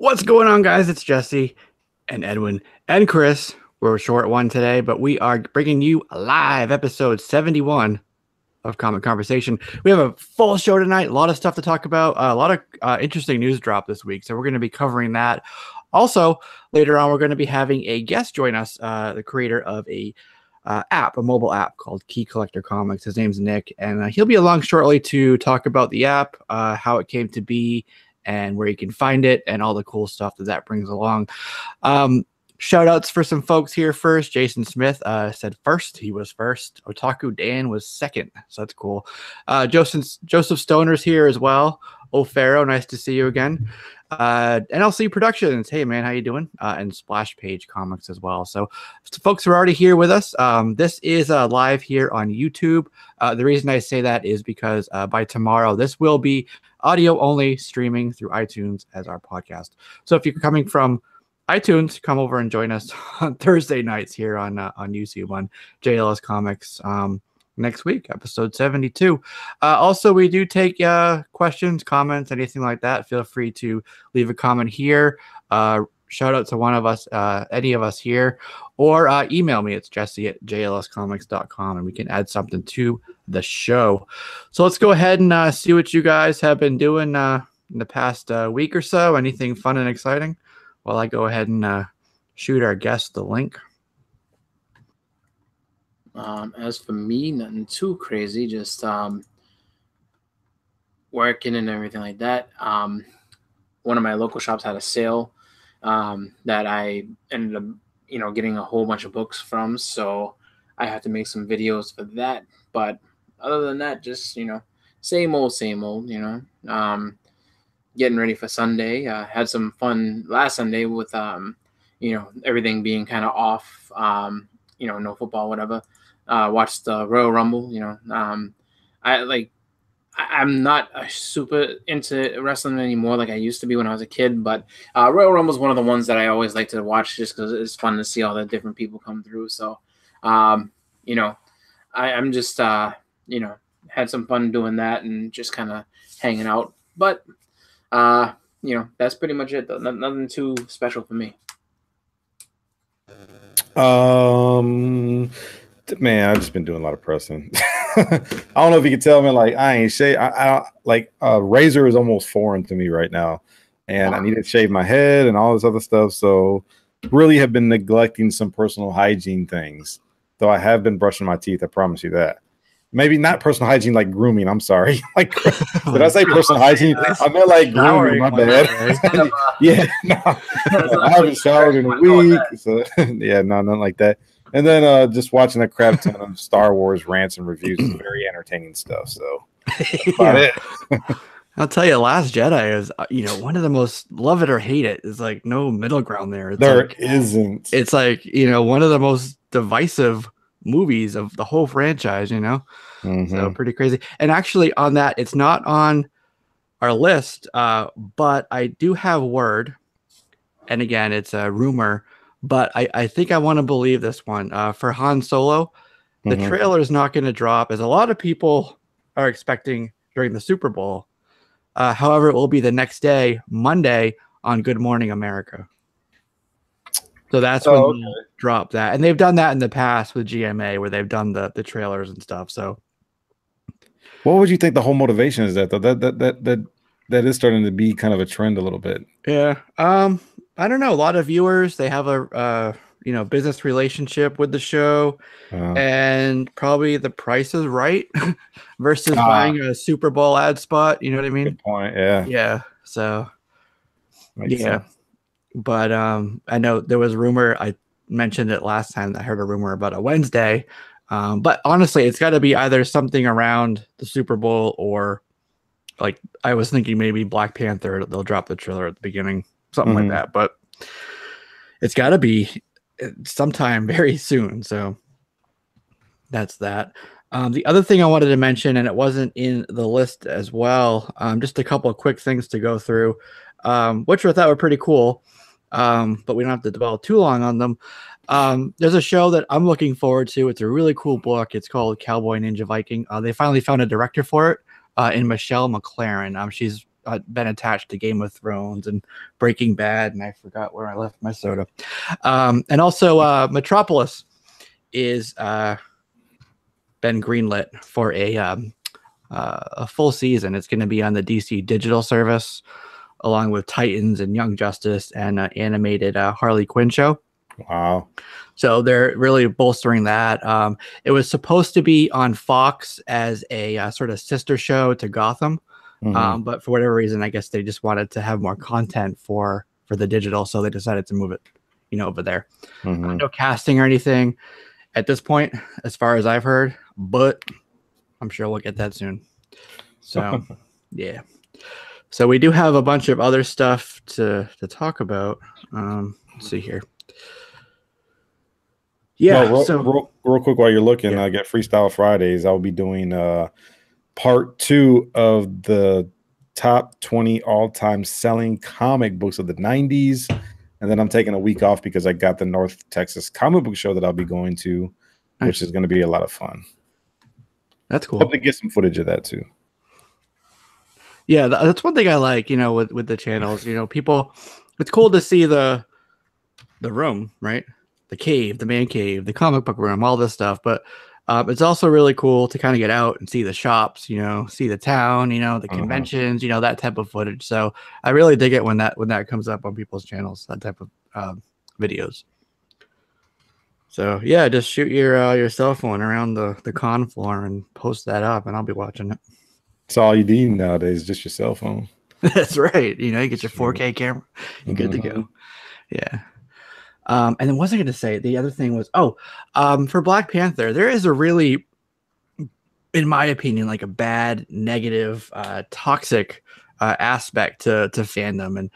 What's going on, guys? It's Jesse and Edwin and Chris. We're a short one today, but we are bringing you live episode 71 of Comic Conversation. We have a full show tonight, a lot of stuff to talk about, a lot of interesting news drop this week, so we're going to be covering that. Also, later on, we're going to be having a guest join us, the creator of a mobile app called Key Collector Comics. His name's Nick, and he'll be along shortly to talk about the app, how it came to be, and where you can find it, and all the cool stuff that brings along. Shout outs for some folks here first. Jason Smith said first. He was first. Otaku Dan was second. So that's cool. Joseph Stoner's here as well. O'Farrow, nice to see you again. NLC Productions, hey man, how you doing? And Splash Page Comics as well. So folks are already here with us. This is live here on YouTube. The reason I say that is because by tomorrow, this will be audio only, streaming through iTunes as our podcast. So if you're coming from iTunes, come over and join us on Thursday nights here on YouTube on JLS Comics next week, episode 72. Also, we do take questions, comments, anything like that. Feel free to leave a comment here. Shout out to one of us, any of us here, or email me. It's jesse@jlscomics.com, and we can add something to the show. So let's go ahead and see what you guys have been doing in the past week or so. Anything fun and exciting? While I go ahead and shoot our guest the link. As for me, nothing too crazy, just working and everything like that. One of my local shops had a sale that I ended up, getting a whole bunch of books from, so I had to make some videos for that. But other than that, just same old, getting ready for Sunday. Had some fun last Sunday with everything being kind of off. No football, whatever. Watched the Royal Rumble. I'm not super into wrestling anymore like I used to be when I was a kid, but Royal Rumble is one of the ones that I always like to watch just because it's fun to see all the different people come through. So, I'm just, had some fun doing that and just kind of hanging out. But, that's pretty much it, though. Nothing too special for me. Man, I've just been doing a lot of pressing. I don't know if you can tell me, I ain't shave. Razor is almost foreign to me right now, and I need to shave my head and all this other stuff. So, really have been neglecting some personal hygiene things. Though I have been brushing my teeth. I promise you that. Maybe not personal hygiene like grooming. I'm sorry. Did I say personal hygiene? I meant like grooming. My bad. Yeah, no, I haven't showered in a week. So yeah, no, nothing like that. And then just watching a crap ton of Star Wars rants and reviews is very entertaining stuff. So about it. I'll tell you, Last Jedi is, one of the most love it or hate it. Is like no middle ground there. There isn't. It's like, one of the most divisive movies of the whole franchise, So pretty crazy. And actually on that, it's not on our list, but I do have word. And again, it's a rumor. But I think I want to believe this one. For Han Solo, the trailer is not going to drop, as a lot of people are expecting during the Super Bowl. However, it will be the next day, Monday, on Good Morning America. So that's when they'll drop that. And they've done that in the past with GMA, where they've done the trailers and stuff. So what would you think the whole motivation is that, though? That is starting to be kind of a trend a little bit. Yeah. I don't know. A lot of viewers, they have a business relationship with the show, and probably the price is right versus buying a Super Bowl ad spot. You know what I mean? Good point. Yeah. Yeah. So Makes sense. But I know there was a rumor. I mentioned it last time. I heard a rumor about a Wednesday. But honestly, it's got to be either something around the Super Bowl, or like I was thinking maybe Black Panther. They'll drop the trailer at the beginning. Something like that, but it's got to be sometime very soon. So that's that. The other thing I wanted to mention, and it wasn't in the list as well, just a couple of quick things to go through, which I thought were pretty cool, but we don't have to dwell too long on them. There's a show that I'm looking forward to. It's a really cool book. It's called Cowboy Ninja Viking. They finally found a director for it in Michelle McLaren. She's been attached to Game of Thrones and Breaking Bad, and I forgot where I left my soda. And also Metropolis is been greenlit for a full season. It's going to be on the DC digital service, along with Titans and Young Justice and animated Harley Quinn show. Wow. So they're really bolstering that. It was supposed to be on Fox as a sort of sister show to Gotham. But for whatever reason, I guess they just wanted to have more content for the digital. So they decided to move it, over there. No casting or anything at this point, as far as I've heard, but I'm sure we'll get that soon. So, yeah. So we do have a bunch of other stuff to talk about. Let's see here. Yeah. No, real quick while you're looking, I get Freestyle Fridays. I'll be doing part 2 of the top 20 all-time selling comic books of the 90s. And then I'm taking a week off because I got the North Texas comic book show that I'll be going to, which is going to be a lot of fun. That's cool. Hope to get some footage of that too. Yeah, that's one thing I like, with the channels. People, it's cool to see the room, right? The cave, the man cave, the comic book room, all this stuff. But it's also really cool to kind of get out and see the shops, see the town, the conventions, that type of footage. So I really dig it when that comes up on people's channels, that type of videos. So yeah, just shoot your cell phone around the con floor and post that up, and I'll be watching it. That's all you need nowadays, just your cell phone. That's right. You get your 4K camera, you're good to go. Yeah. And then what was I going to say? The other thing was, for Black Panther, there is a really, in my opinion, like a bad, negative, toxic aspect to fandom. And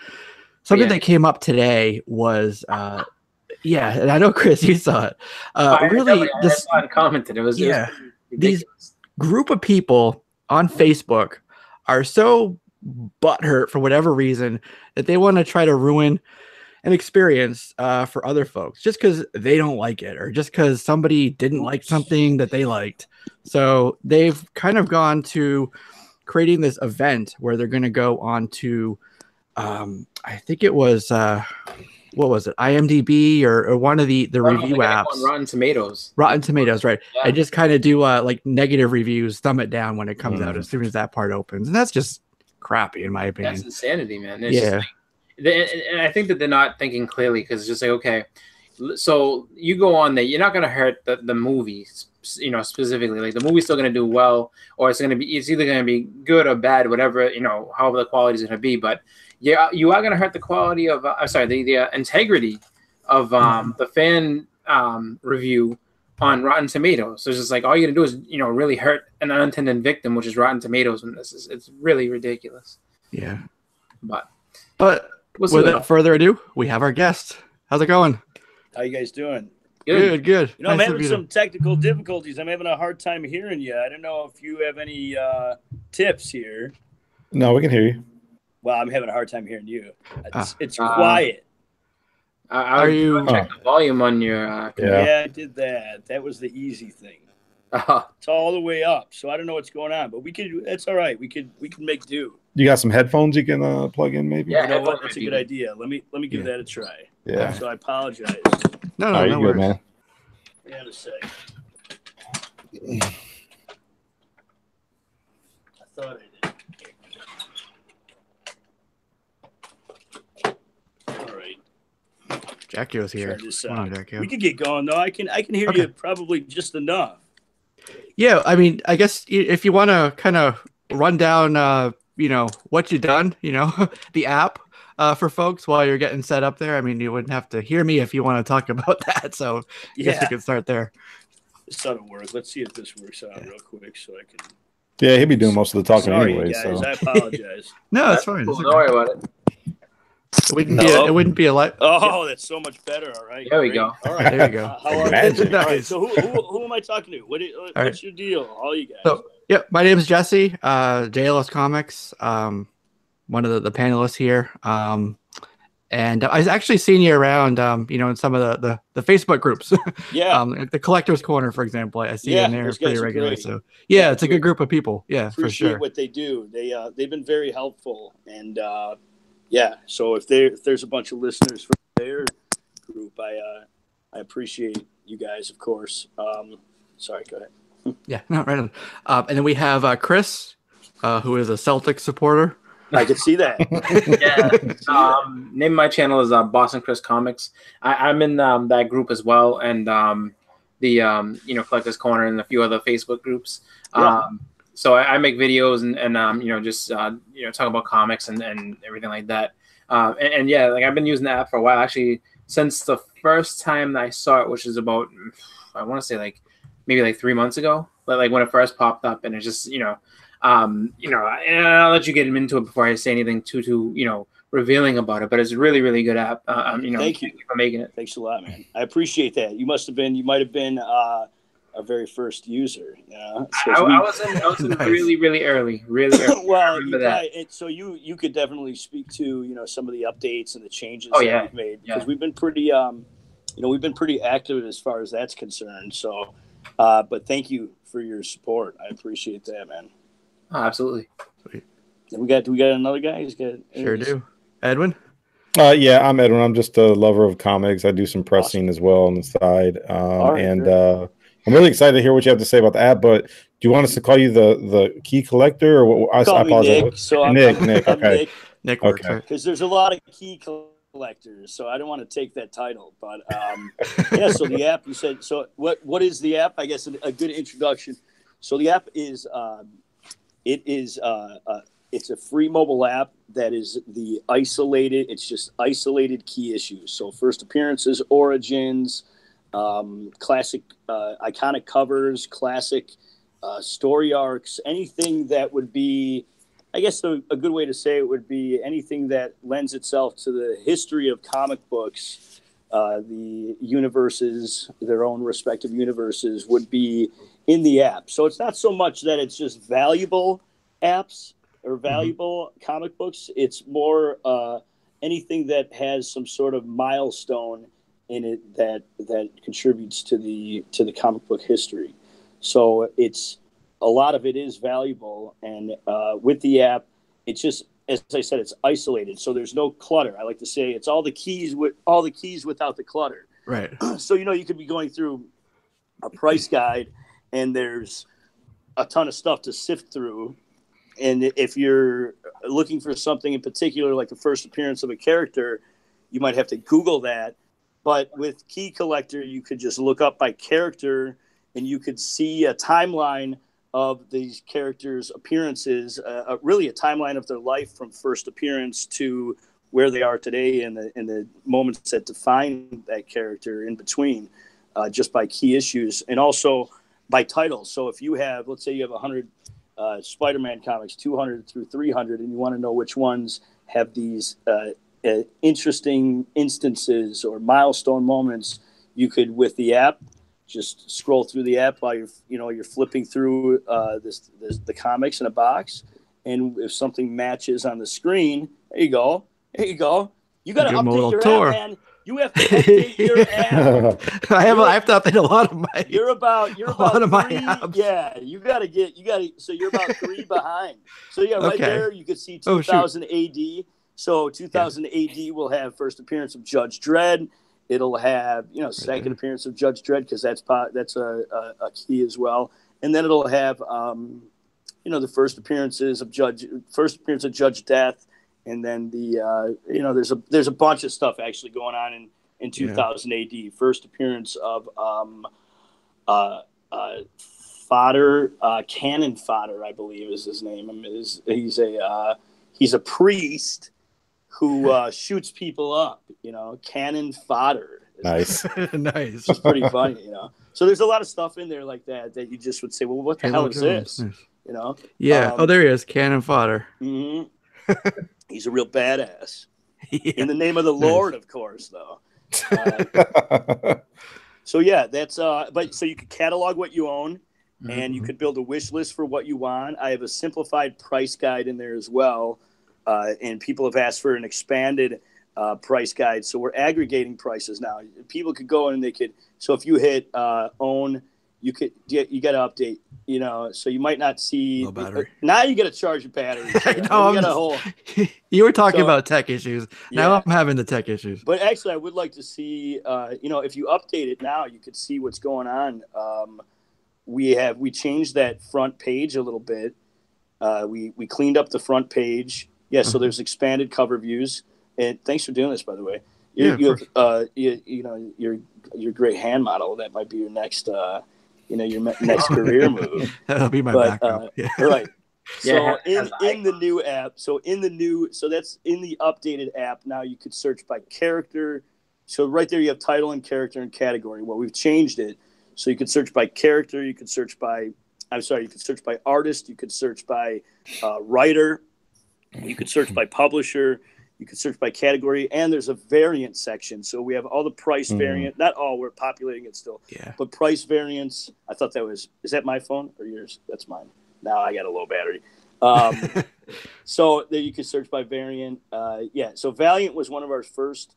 something that came up today was, and I know, Chris, you saw it. Really, I commented. It was these group of people on Facebook are so butthurt for whatever reason that they want to try to ruin an experience for other folks just because they don't like it or just because somebody didn't like something that they liked. So they've kind of gone to creating this event where they're going to go on to, I think it was, what was it? IMDb or one of the review apps. Rotten Tomatoes. Rotten Tomatoes, right. Yeah. And just kind of do like negative reviews, thumb it down when it comes out as soon as that part opens. And that's just crappy in my opinion. That's insanity, man. It's just and I think that they're not thinking clearly because it's just like, okay, so you go on there, you're not going to hurt the movie, specifically. Like the movie's still going to do well, or it's either going to be good or bad, whatever, however the quality is going to be. But yeah, you are going to hurt the quality of, the integrity of the fan review on Rotten Tomatoes. So it's just like all you're going to do is, really hurt an unintended victim, which is Rotten Tomatoes. And it's really ridiculous. Yeah. But without further ado, we have our guest. How's it going? How you guys doing? Good. I'm having some technical difficulties. I'm having a hard time hearing you. I don't know if you have any tips here. No, we can hear you. Well, I'm having a hard time hearing you. It's quiet. Are you check the volume on your? Yeah, I did that. That was the easy thing. It's all the way up, so I don't know what's going on. But it's all right. We can make do. You got some headphones you can plug in, maybe? Yeah, that's a good idea. Let me give that a try. Yeah. So I apologize. No, you're good, man. Hang on a sec. I thought I did. All right. Jacko's here. Come on, Jacko. We could get going though. I can hear you probably just enough. Yeah, I mean, I guess if you want to kind of run down, what you've done, the app for folks while you're getting set up there. I mean, you wouldn't have to hear me if you want to talk about that. So I guess we can start there. This ought to work. Let's see if this works out real quick so I can. Yeah, he'll be doing most of the talking anyway. Guys, so I apologize. No, it's fine. Cool. Don't worry about it. It wouldn't be a light. Oh, that's so much better. All right. There we go. All right. There you go. How are you? All right, so who am I talking to? What's your deal? All you guys. So, my name is Jesse, JLS Comics, one of the panelists here. And I was actually seeing you around, in some of the Facebook groups. Yeah. The Collector's Corner, for example, I see you in there those pretty guys are regularly. great. So yeah, it's a good group of people. Yeah, for Appreciate sure. what they do. They've been very helpful, and so if there's a bunch of listeners from their group, I appreciate you guys, of course. Sorry, go ahead. Yeah, no, right on. And then we have Chris, who is a Celtic supporter. I can see that. Name of my channel is Boston Chris Comics. I'm in that group as well, and the Collector's Corner and a few other Facebook groups. Yeah. So I make videos and just talk about comics and everything like that. And yeah, like I've been using the app for a while, actually, since the first time that I saw it, which is about, I want to say maybe 3 months ago, like when it first popped up, and it's just and I'll let you get into it before I say anything too revealing about it. But it's a really, really good app. Thank you for making it. Thanks a lot, man. I appreciate that. You might have been our very first user. I was in Nice. really, really early. Really early. Well, that. You could definitely speak to some of the updates and the changes Oh, that yeah. we've made, Yeah. because we've been pretty active as far as that's concerned. So, but thank you for your support. I appreciate that, man. Oh, absolutely. Sweet. Do we got another guy? He's got Sure do. Edwin? Yeah, I'm Edwin. I'm just a lover of comics. I do some pressing as well on the side. I'm really excited to hear what you have to say about the app, but do you want us to call you the key collector, or what? I Call me apologize. Nick. So Nick, I'm okay. Nick works, Okay. right? because there's a lot of key collectors, so I don't want to take that title. But yeah, so the app, you said, so what is the app? I guess a good introduction. So the app is it's a free mobile app that is it's just isolated key issues. So first appearances, origins, classic iconic covers, classic story arcs, anything that would be, I guess a good way to say it would be anything that lends itself to the history of comic books, the universes, their own respective universes, would be in the app. So it's not so much that it's just valuable apps or valuable comic books. It's more anything that has some sort of milestone in it that contributes to the comic book history. So it's a lot of it is valuable, and with the app, it's just, as I said, it's isolated. So there's no clutter. I like to say it's all the keys without the clutter. Right. So you could be going through a price guide, and there's a ton of stuff to sift through. And if you're looking for something in particular, like the first appearance of a character, you might have to Google that. But with Key Collector, you could just look up by character, and you could see a timeline of these characters' appearances, really a timeline of their life from first appearance to where they are today, and the moments that define that character in between, just by key issues, and also by title. So if you have, let's say you have 100 Spider-Man comics, 200 through 300, and you want to know which ones have these interesting instances or milestone moments, you could, with the app, just scroll through the app while you're flipping through the comics in a box, and if something matches on the screen, there you go. You got to update your app, man. You have to update your app. I have to update a lot of my. You're about my three. apps. Yeah, you got to. So you're about 3 behind. So yeah, right there you could see 2000 AD. So 2000 AD will have first appearance of Judge Dredd. It'll have second appearance of Judge Dredd, because that's a key as well. And then it'll have the first appearance of Judge Death. And then there's a bunch of stuff actually going on in 2000 AD. First appearance of Fodder, Cannon Fodder, I believe is his name. He's a priest who shoots people up. Cannon Fodder. Nice. Nice. It's pretty funny. So there's a lot of stuff in there like that you just would say, well, what the hell is this? Nice. Yeah. There he is, Cannon Fodder. Mm-hmm. He's a real badass. In the name of the Lord, of course, though. So yeah, that's but so you could catalog what you own, and you could build a wish list for what you want. I have a simplified price guide in there as well, and people have asked for an expanded price guide. So we're aggregating prices now. People could go in and they could. So if you hit own, you got to update. You know, so you might not see. Low battery. Now you got to charge your battery. You were talking about tech issues. Now Yeah. I'm having the tech issues. But actually, I would like to see. You know, if you update it now, you could see what's going on. We changed that front page a little bit. We cleaned up the front page. Yeah, so there's expanded cover views. And thanks for doing this, by the way. You know, your great hand model. That might be your next, your next career move. That'll be my backup. Right. So Yeah, in the new app, so that's in the updated app. Now you could search by character. So right there you have title and character and category. Well, we've changed it. So you could search by character. You could search by artist. You could search by writer. You could search by publisher. You could search by category, and there's a variant section. So we have all the price variant. Not all, we're populating it still. Yeah. But price variants. I thought is that my phone or yours? That's mine. Now I got a low battery. So there you could search by variant. So Valiant was one of our first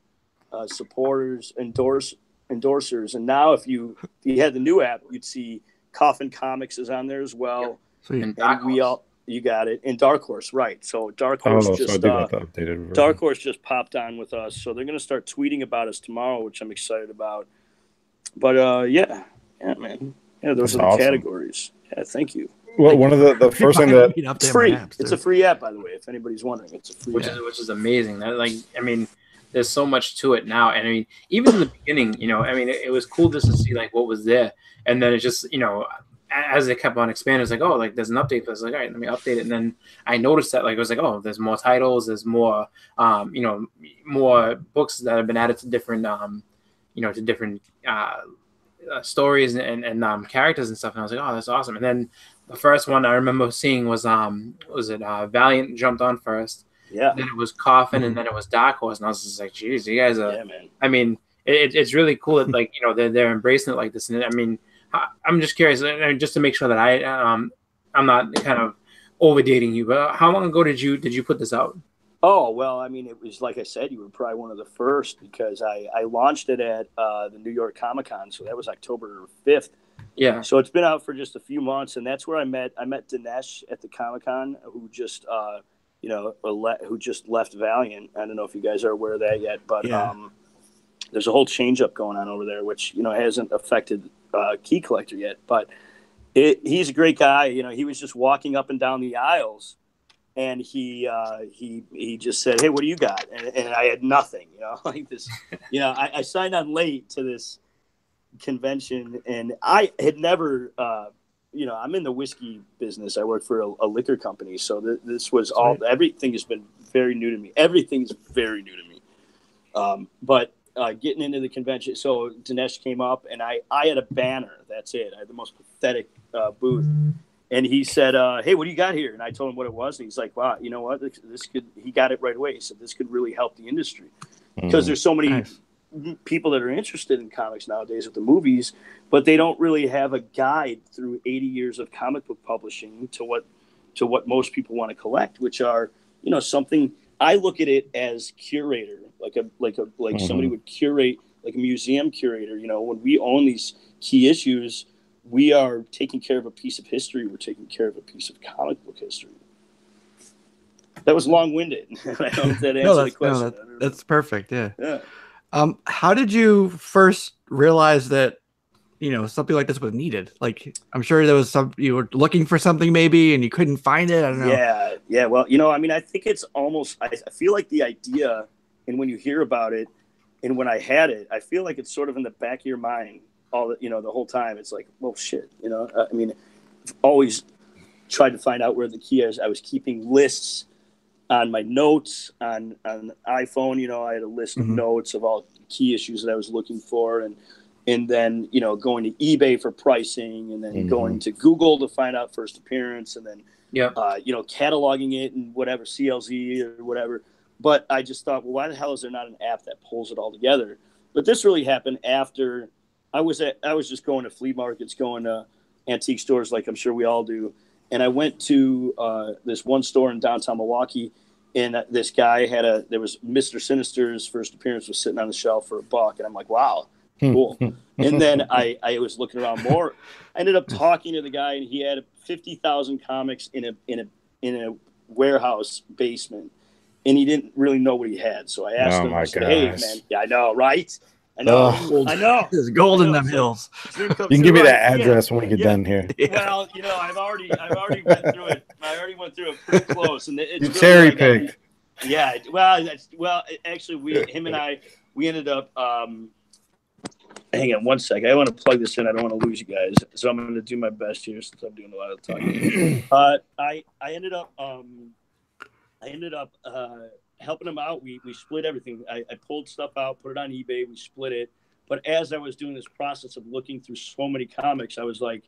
supporters, endorsers, and now if you had the new app, you'd see Coffin Comics is on there as well. Sweet. And You got it. And Dark Horse, right. So Dark Horse Dark Horse just popped on with us. So they're going to start tweeting about us tomorrow, which I'm excited about. But yeah, man. Yeah, those are the categories. Yeah, thank you. Well, one of the first thing that it's free. It's a free app, by the way, if anybody's wondering. It's a free app. Which is amazing. That there's so much to it now. And I mean, even in the beginning, it was cool just to see like what was there. And then it just, as it kept on expanding, it's like, oh, like there's an update. I was like, all right, let me update it. And then I noticed that like it was like, oh, there's more titles, there's more, more books that have been added to different, stories and characters and stuff. And I was like, oh, that's awesome. And then the first one I remember seeing was Valiant jumped on first. Yeah. Then it was Coffin, and then it was Dark Horse, and I was just like, geez, you guys are. Yeah, man. I mean, it's really cool that like they're embracing it like this. And I mean, I'm just curious, just to make sure that I'm not kind of overdating you. But how long ago did you put this out? Oh well, I mean, it was like I said, you were probably one of the first because I launched it at the New York Comic-Con, so that was October 5th. Yeah. So it's been out for just a few months, and that's where I met Dinesh at the Comic-Con, who just who just left Valiant. I don't know if you guys are aware of that yet, but there's a whole change up going on over there, which hasn't affected Key Collector yet. But he's a great guy. He was just walking up and down the aisles, and he just said, "Hey, what do you got?" And I had nothing. Like this. I signed on late to this convention, and I had never. I'm in the whiskey business. I work for a liquor company, so this was everything has been very new to me. Everything's very new to me. But getting into the convention, so Dinesh came up, and I had a banner. That's it. I had the most pathetic booth, and he said, "Hey, what do you got here?" And I told him what it was, and he's like, "Wow, you know what? This could." He got it right away. He said, "This could really help the industry because there's so many." Nice. People that are interested in comics nowadays with the movies, but they don't really have a guide through 80 years of comic book publishing to what most people want to collect, which are, something. I look at it as curator, like somebody would curate, like a museum curator. When we own these key issues, we are taking care of a piece of history. We're taking care of a piece of comic book history. That was long-winded. I don't know if that answered the question. That's perfect. Yeah. How did you first realize that, something like this was needed? Like, I'm sure there was you were looking for something maybe and you couldn't find it. I don't know. Yeah. Well, I think it's almost, I feel like the idea, and when you hear about it and when I had it, I feel like it's sort of in the back of your mind the whole time. It's like, well, shit, I've always tried to find out where the key is. I was keeping lists on my notes on iPhone. I had a list of notes of all key issues that I was looking for, and then going to eBay for pricing, and then going to Google to find out first appearance, and then cataloging it and whatever, CLZ or whatever. But I just thought, well, why the hell is there not an app that pulls it all together? But this really happened after I was just going to flea markets, going to antique stores like I'm sure we all do. And I went to this one store in downtown Milwaukee, and this guy there was Mr. Sinister's first appearance was sitting on the shelf for $1, and I'm like, wow, cool. And then I was looking around more. I ended up talking to the guy, and he had 50,000 comics in a warehouse basement, and he didn't really know what he had. So I asked him, I said, hey, man, yeah, I know, right? I know. There's gold in them hills. You can give me that address when we get done here. Yeah. Well, I've already went through it. I already went through it pretty close, and it's you cherry picked. Yeah. Well, actually, him and I ended up. Hang on one second. I want to plug this in. I don't want to lose you guys, so I'm going to do my best here since I'm doing a lot of talking. I ended up helping him out. We split everything. I pulled stuff out, put it on eBay. We split it. But as I was doing this process of looking through so many comics, I was like,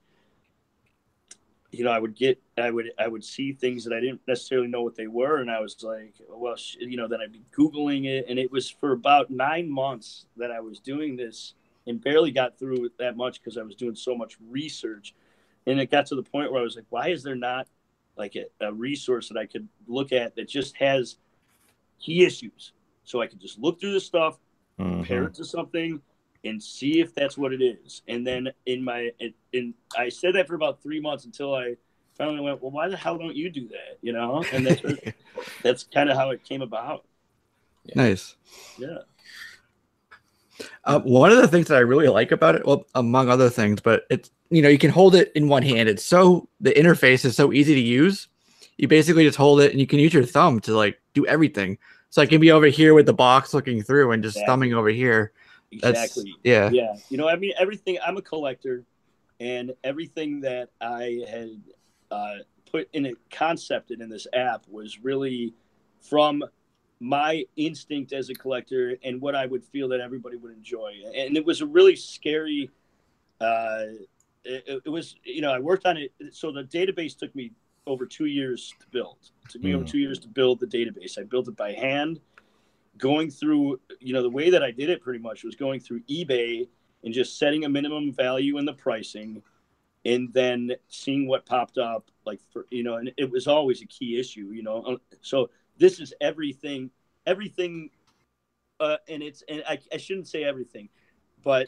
I would see things that I didn't necessarily know what they were, and I was like, well, then I'd be Googling it, and it was for about 9 months that I was doing this, and barely got through it that much because I was doing so much research, and it got to the point where I was like, why is there not like a resource that I could look at that just has key issues, so I could just look through the stuff, compare it to something, and see if that's what it is. And then I said that for about 3 months until I finally went, well, why the hell don't you do that? And that's kind of how it came about. Yeah. Nice. Yeah. One of the things that I really like about it, well, among other things, but it's, you can hold it in one hand. The interface is so easy to use. You basically just hold it and you can use your thumb to like do everything. So I can be over here with the box looking through and just thumbing over here. Exactly. Yeah. Everything, I'm a collector, and everything that I had put in it, concepted in this app was really from my instinct as a collector and what I would feel that everybody would enjoy. And it was a really scary, it was, I worked on it. So the database took me over 2 years to build. It took me over 2 years to build the database. I built it by hand, going through, the way that I did it pretty much was going through eBay and just setting a minimum value in the pricing, and then seeing what popped up, like, and it was always a key issue, So this is everything, and I shouldn't say everything, but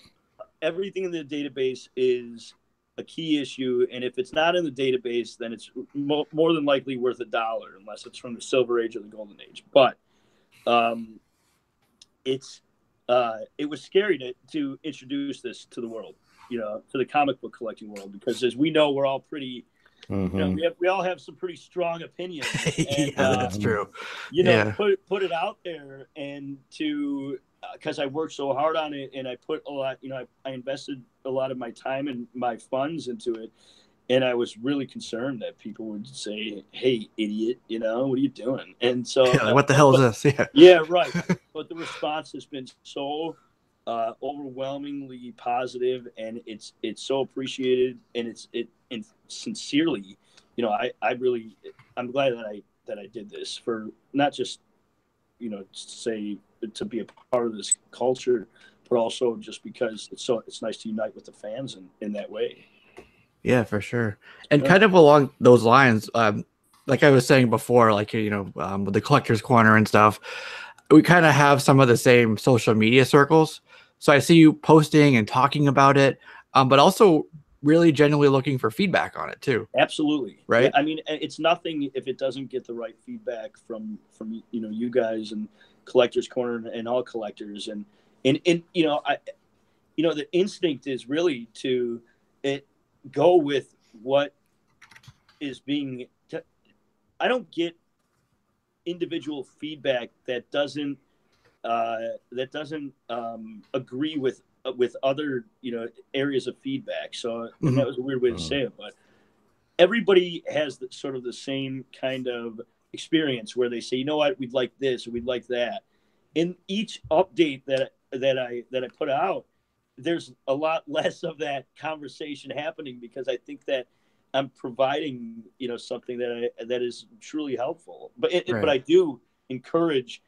everything in the database is a key issue, and if it's not in the database, then it's more than likely worth $1, unless it's from the Silver Age or the Golden Age. But it was scary to introduce this to the world, to the comic book collecting world, because as we know, we're all pretty, we all have some pretty strong opinions. And, that's true. Put it out there, and because I worked so hard on it, and I put a lot, I invested a lot of my time and my funds into it. And I was really concerned that people would say, hey, idiot, what are you doing? And so, what the hell is this? Yeah, right. But the response has been so overwhelmingly positive, and it's so appreciated, and and sincerely, I'm glad that I did this for not just, to be a part of this culture, but also just because it's nice to unite with the fans in that way. Yeah, for sure. And kind of along those lines, like I was saying before, like, with the Collector's Corner and stuff, we kind of have some of the same social media circles. So I see you posting and talking about it, but also really genuinely looking for feedback on it too. Absolutely. Right. Yeah, I mean, it's nothing if it doesn't get the right feedback from you guys and Collector's Corner and all collectors. And the instinct is really to go with what is being. I don't get individual feedback that doesn't agree with other areas of feedback. So that was a weird way to say it, but everybody has sort of the same kind of experience where they say, you know what, we'd like this or we'd like that. In each update that I put out, there's a lot less of that conversation happening, because I think that I'm providing, something that is truly helpful. But but I do encourage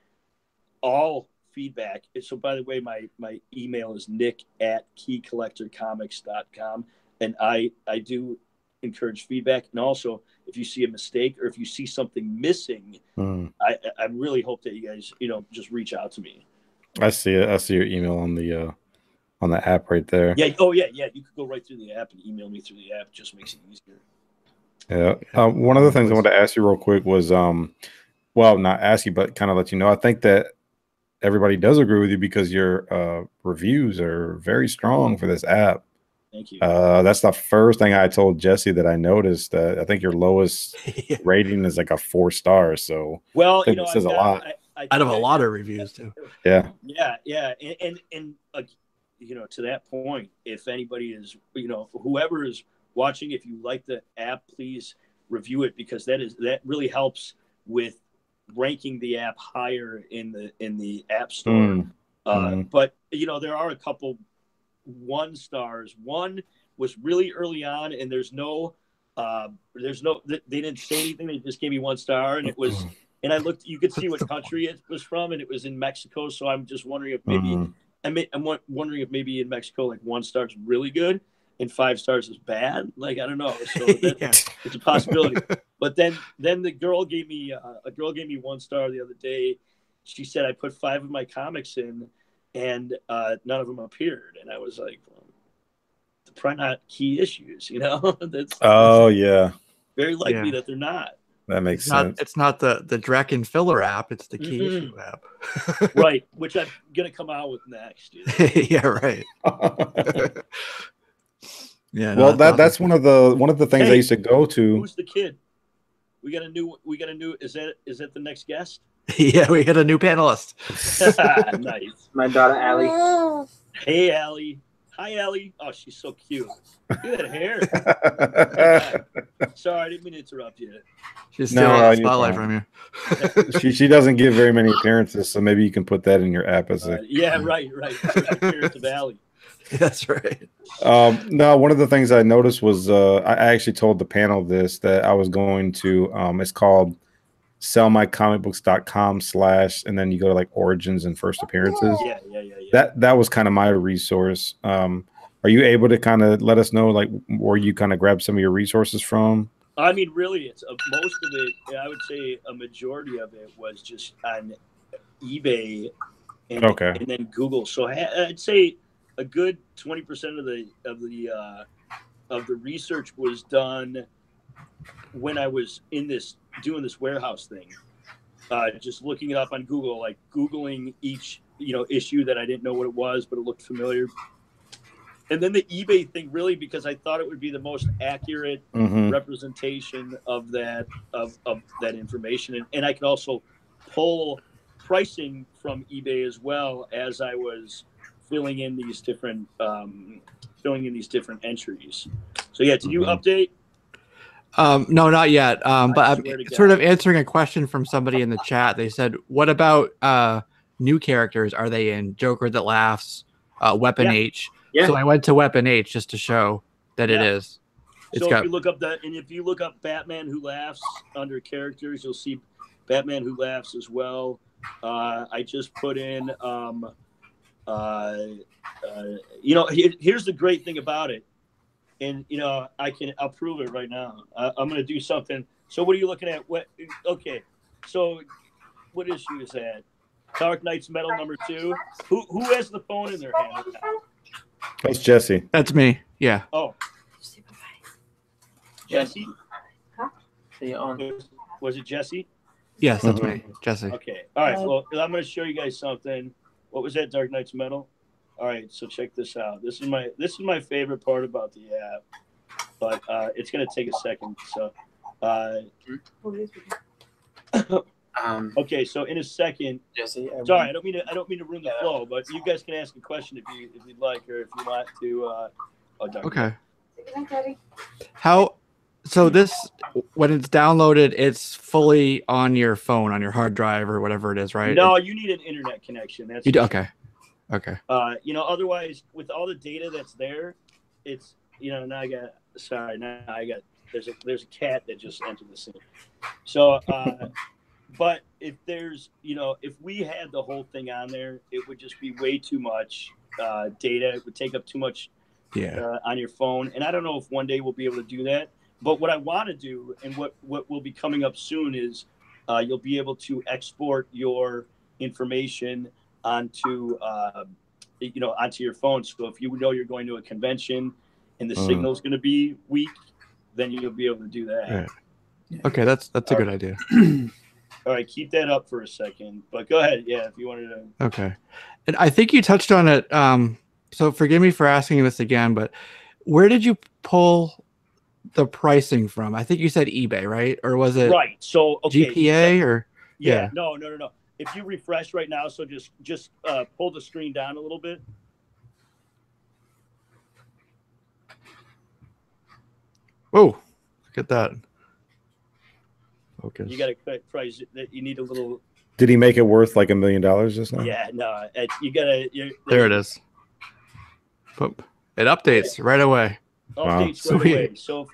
all feedback. So, by the way, my email is nick@keycollectorcomics.com, and I do encourage feedback. And also, if you see a mistake or if you see something missing, I really hope that you guys, just reach out to me. I see it. I see your email on the app right there. Yeah. Oh, yeah. Yeah. You could go right through the app and email me through the app. It just makes it easier. Yeah. One of the things I wanted to ask you real quick was, well, not ask you, but kind of let you know. I think that everybody does agree with you because your reviews are very strong for this app. Thank you. That's the first thing I told Jesse that I noticed. I think your lowest rating is like a 4 stars. So well, I think it says a lot. Out of a lot of reviews too. Yeah. Yeah. And to that point, if anybody is, whoever is watching, if you like the app, please review it, because that really helps with ranking the app higher in the app store. But there are a couple 1 stars. One was really early on, and they didn't say anything. They just gave me 1 star, and it was, and I looked, you could see what country it was from, and it was in Mexico. So I'm just wondering if maybe, I'm wondering if maybe in Mexico, like 1 star is really good and 5 stars is bad. Like, I don't know. So it's a possibility. But then the girl gave me 1 star the other day. She said I put 5 of my comics in, and none of them appeared. And I was like, well, they're probably not key issues, That's very likely that they're not. That makes sense. It's not the Draken filler app. It's the key issue app. Right, which I'm gonna come out with next. Yeah, right. Yeah. Well, that's one of the things I used to go to. Who's the kid? We got a new. Is that the next guest? Yeah, we got a new panelist. Nice. My daughter Allie. Hey, Allie. Hi, Allie. Oh, she's so cute. Look at that hair. Sorry, I didn't mean to interrupt you. She's still on the spotlight from you. She doesn't give very many appearances, so maybe you can put that in your app as a. Yeah, right. Appearance of Allie. That's right. No, one of the things I noticed was I actually told the panel that I was going to. It's called sellmycomicbooks.com/ and then you go to like origins and first appearances. Yeah. That was kind of my resource. Are you able to kind of let us know like where you kind of grab some of your resources from? I mean, really, it's most of it. I would say a majority of it was just on eBay and then Google. So I'd say a good 20% of the research was done when I was doing this warehouse thing. Just looking it up on Google, like Googling each issue that I didn't know what it was, but it looked familiar. And then the eBay thing, really, because I thought it would be the most accurate representation of that information, and I could also pull pricing from eBay as well as I was filling in these different entries. So yeah, did you update? No, not yet. But I'm sort of answering a question from somebody in the chat. They said, "What about new characters? Are they in Joker That Laughs, Weapon H?" Yeah. So I went to Weapon H just to show that it is. So if you look up Batman Who Laughs under characters, you'll see Batman Who Laughs as well. I just put in, here's the great thing about it. And, I'll prove it right now. I'm going to do something. So what are you looking at? Okay. So what issue is that? Dark Knight's Metal #2. Who has the phone in their hand? That's Jesse. That's me. Yeah. Oh. Jesse? Huh? Was it Jesse? Yes, that's me. Jesse. Okay. All right. Well, I'm going to show you guys something. What was that? Dark Knight's Metal? All right, so check this out. This is my favorite part about the app, but it's gonna take a second. So, okay. So in a second, Jesse. Sorry, I don't mean to ruin the flow, but you guys can ask a question if you'd like, or if you want to. Okay. How? So this, when it's downloaded, it's fully on your phone, on your hard drive, or whatever it is, right? No, you need an internet connection. That's okay. Okay. Otherwise, with all the data that's there, it's now I got there's a cat that just entered the scene. So, but if there's if we had the whole thing on there, it would just be way too much data. It would take up too much on your phone, and I don't know if one day we'll be able to do that. But what I want to do, and what will be coming up soon, is you'll be able to export your information onto onto your phone. So if you know you're going to a convention and the signal's going to be weak, then you'll be able to do that. Right. Okay, that's a good idea. All right, keep that up for a second. But go ahead, yeah, if you wanted to. Okay, and I think you touched on it. So forgive me for asking this again, but where did you pull the pricing from? I think you said eBay, right? Or was it right? So okay, GPA or yeah. No. If you refresh right now, so just pull the screen down a little bit. Oh, look at that. Focus. You got to price that you need a little. Did he make it worth like $1 million just now? Yeah, no, you gotta. There it is. Boop. It updates right away. Updates right away. So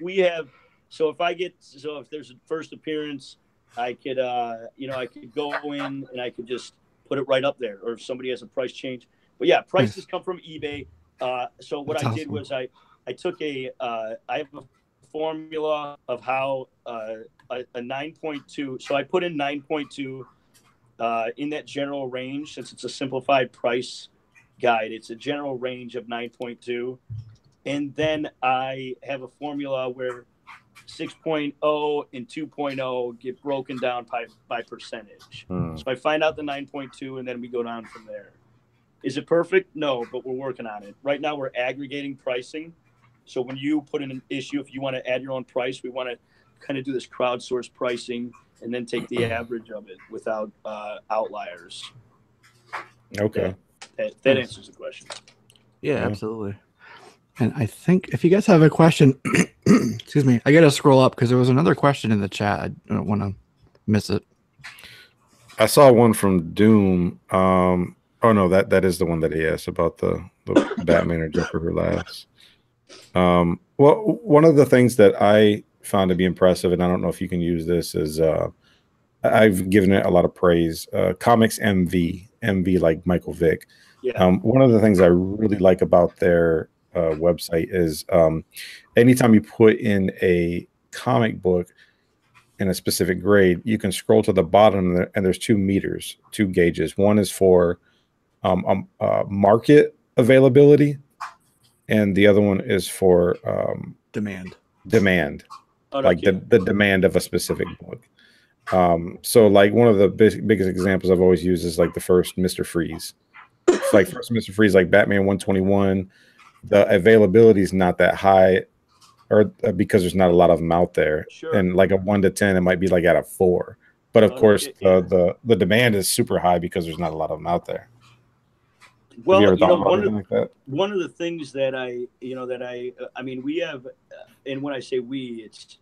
if there's a first appearance, I could I could go in and I could just put it right up there. Or if somebody has a price change, but yeah, prices come from eBay. So what I did was I took I have a formula of how a 9.2. So I put in 9.2 in that general range, since it's a simplified price guide. It's a general range of 9.2, and then I have a formula where 6.0 and 2.0 get broken down by percentage. So I find out the 9.2, and then we go down from there. Is it perfect? No, but we're working on it. Right now we're aggregating pricing. So when you put in an issue, if you want to add your own price, we want to kind of do this crowdsource pricing and then take the average of it without outliers. Okay. That answers the question. Yeah, absolutely. And I think if you guys have a question, excuse me, I got to scroll up because there was another question in the chat. I don't want to miss it. I saw one from Doom. Oh no, that is the one that he asked about the Batman or Joker who laughs. Well, one of the things that I found to be impressive, and I don't know if you can use this, is I've given it a lot of praise. Comics MV like Michael Vick. Yeah. One of the things I really like about their website is anytime you put in a comic book in a specific grade, you can scroll to the bottom and there's 2 meters, 2 gauges. One is for market availability, and the other one is for demand. Oh, like the demand of a specific book. So like one of the biggest examples I've always used is like the first Mr. Freeze. It's like first Mr. Freeze, like Batman 121, the availability is not that high, or because there's not a lot of them out there. Sure. And like a 1 to 10, it might be like at a 4. But of course, the demand is super high because there's not a lot of them out there. Well, One of the things that I mean, we have, and when I say we, it's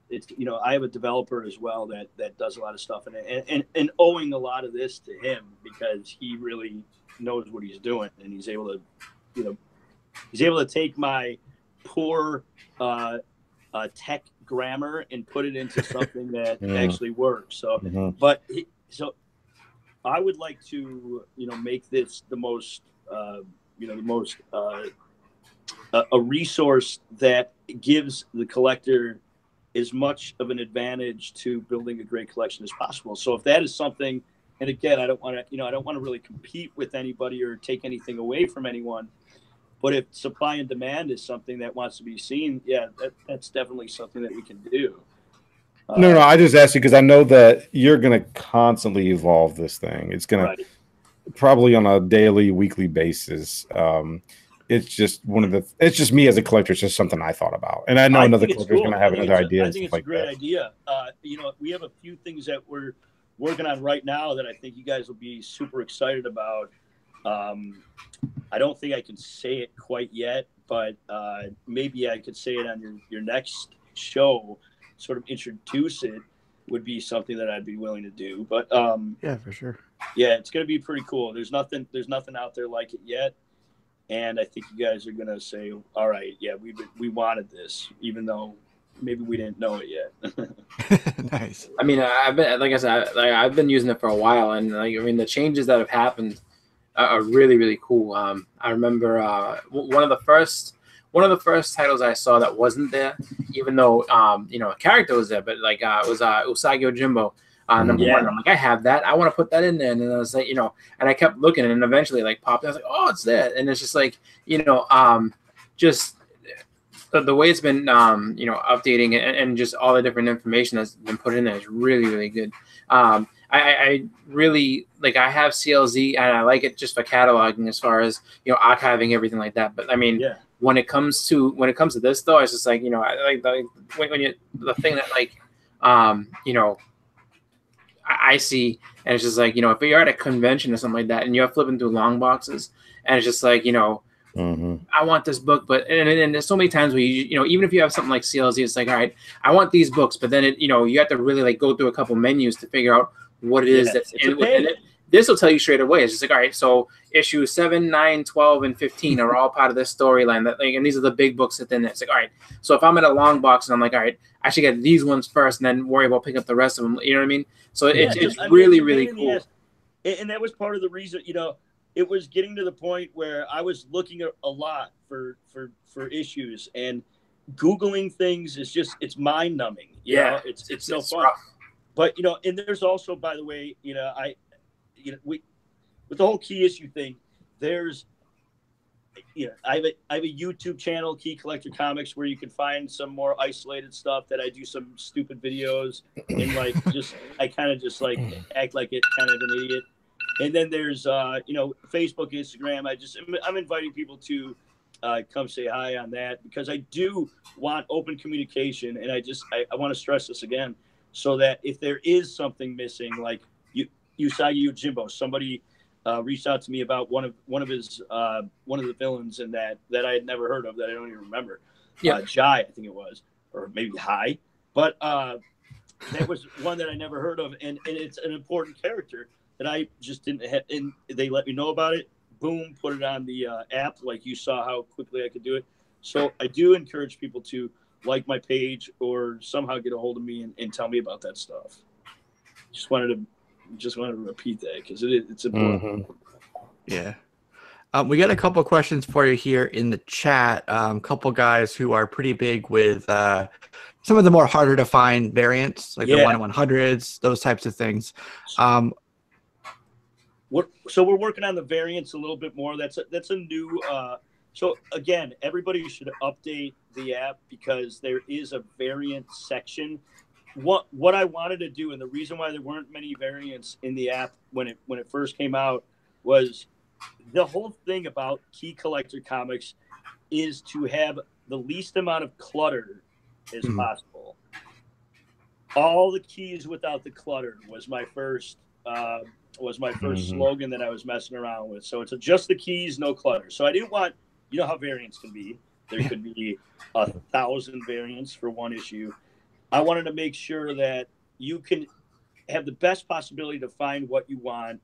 I have a developer as well that does a lot of stuff, and owing a lot of this to him because he really knows what he's doing, and he's able to take my poor tech grammar and put it into something that actually works. So, so I would like to make this the most a resource that gives the collector as much of an advantage to building a great collection as possible. So if that is something, and again, I don't want to really compete with anybody or take anything away from anyone, but if supply and demand is something that wants to be seen, yeah, that's definitely something that we can do. No, I just asked you because I know that you're going to constantly evolve this thing. It's going to probably on a daily, weekly basis. It's just it's just me as a collector. It's just something I thought about, and I know another collector is going to have another idea. I think it's a great idea. We have a few things that we're working on right now that I think you guys will be super excited about. I don't think I can say it quite yet, but maybe I could say it on your next show. Sort of introduce it would be something that I'd be willing to do. But yeah, for sure. Yeah, it's going to be pretty cool. There's nothing out there like it yet. And I think you guys are going to say, all right, yeah, we wanted this, even though maybe we didn't know it yet. Nice. I mean, I've been using it for a while, and the changes that have happened are really, really cool. I remember one of the first one of the first titles I saw that wasn't there, even though a character was there, but like it was Usagi Yojimbo. Number one, I'm like, I have that. I want to put that in there. And then I was like, and I kept looking, and eventually like popped. I was like, oh, it's there. And it's just like, just the way it's been, updating and just all the different information that's been put in there is really, really good. I really like. I have CLZ, and I like it just for cataloging, as far as archiving everything like that. But I mean, when it comes to this, though, it's just like I like when you the thing that like I see, and it's just like if you're at a convention or something like that, and you're flipping through long boxes, and it's just like I want this book, but and there's so many times where even if you have something like CLZ, it's like, all right, I want these books, but then you have to really like go through a couple menus to figure out what it is that's within it. This will tell you straight away. It's just like, all right, so issue 7, 9, 12, and 15 are all part of this storyline. That and these are the big books within it. It's like, all right, so if I'm in a long box and I'm like, all right, I should get these ones first and then worry about picking up the rest of them. You know what I mean? So it's really cool. And that was part of the reason, it was getting to the point where I was looking a lot for issues, and Googling things is just, it's mind numbing. It's no fun. Rough. But, and there's also, by the way, with the whole key issue thing, there's, I have a YouTube channel, Key Collector Comics, where you can find some more isolated stuff that I do some stupid videos and like I kind of just like act like it kind of an idiot. And then there's Facebook, Instagram. I'm inviting people to come say hi on that, because I do want open communication, and I want to stress this again, so that if there is something missing, like Usagi Yojimbo, somebody reached out to me about one of the villains in that I had never heard of, that I don't even remember. Jai, I think it was, or maybe Hai, but that was one that I never heard of, and it's an important character that I just didn't have, and they let me know about it. Boom, put it on the app, like you saw how quickly I could do it. So I do encourage people to like my page or somehow get a hold of me and tell me about that stuff. Just wanted to repeat that, because it's important. Yeah. We got a couple questions for you here in the chat. Couple guys who are pretty big with some of the more harder to find variants, like the 1/100s, those types of things. So we're working on the variants a little bit more. That's a new. So again, everybody should update the app, because there is a variant section. What I wanted to do, and the reason why there weren't many variants in the app when it first came out, was the whole thing about Key Collector Comics is to have the least amount of clutter as possible. All the keys without the clutter was my first slogan that I was messing around with. So it's just the keys, no clutter. So I didn't want, how variants can be. There could be 1,000 variants for one issue. I wanted to make sure that you can have the best possibility to find what you want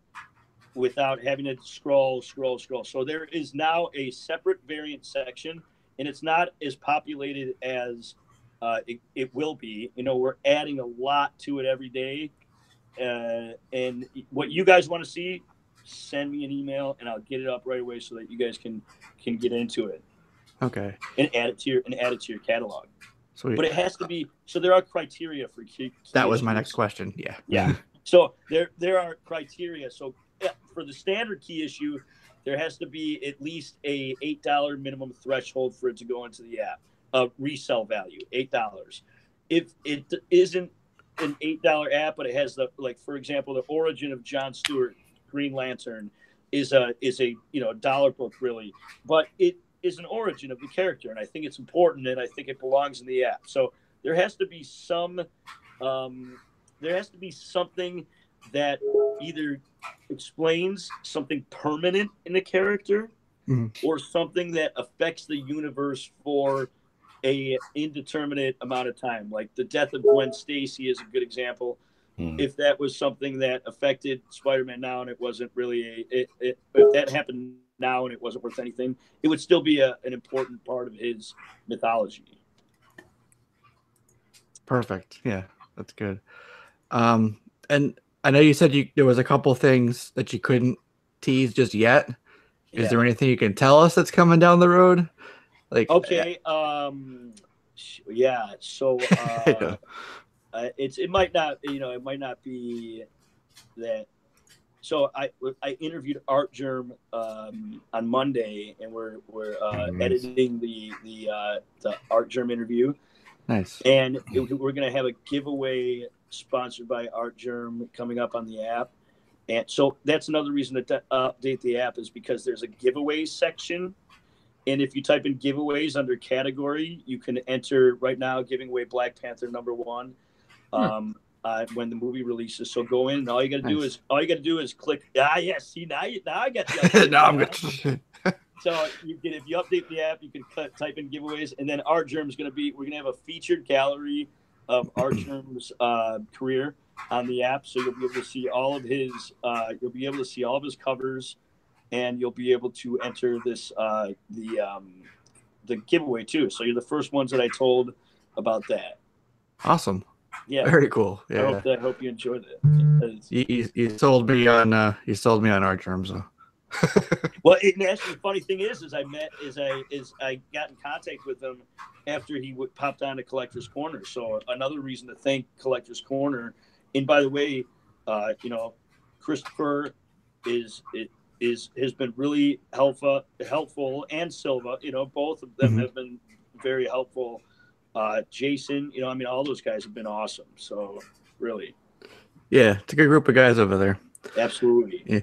without having to scroll. So there is now a separate variant section, and it's not as populated as it will be. We're adding a lot to it every day. And what you guys want to see, send me an email and I'll get it up right away so that you guys can get into it. Okay. And add it to your catalog. Sweet. But it has to be, so there are criteria for key. That was my next question. Yeah. So there are criteria. So for the standard key issue, there has to be at least a $8 minimum threshold for it to go into the app. Resell value, $8. If it isn't an $8 app, but it has for example, the origin of John Stewart, Green Lantern, is a dollar book really, but it is an origin of the character, and I think it's important, and I think it belongs in the app. So there has to be something that either explains something permanent in the character, or something that affects the universe for a indeterminate amount of time. Like the death of Gwen Stacy is a good example. If that was something that affected Spider-Man now and it wasn't really if that happened now and it wasn't worth anything, it would still be an important part of his mythology. Perfect. Yeah, that's good. And I know you said there was a couple things that you couldn't tease just yet. Is there anything you can tell us that's coming down the road? Like, Okay. Yeah. So it might not, it might not be that. So I interviewed Art Germ on Monday, and we're Nice. editing the Art Germ interview, nice. and we're gonna have a giveaway sponsored by Art Germ coming up on the app, and so that's another reason to update the app is because there's a giveaways section, and if you type in giveaways under category, you can enter right now giving away Black Panther #1. When the movie releases, so go in. And all you got to do is click. Yeah. See now I got the. No, I'm good. So if you update the app, you can type in giveaways, and then Art Germ's we're gonna have a featured gallery of Art Germ's career on the app, so you'll be able to see all of his covers, and you'll be able to enter this the giveaway too. So you're the first ones that I told about that. Awesome. Yeah, very cool. Yeah, I hope you enjoyed it. You sold me on Art Germ. So. Well, and actually, the funny thing is I got in contact with him after he popped on to Collector's Corner. So another reason to thank Collector's Corner. And by the way, Christopher has been really helpful, and Silva. Both of them have been very helpful. Jason, all those guys have been awesome. So really, yeah, it's a good group of guys over there. Absolutely. Yeah.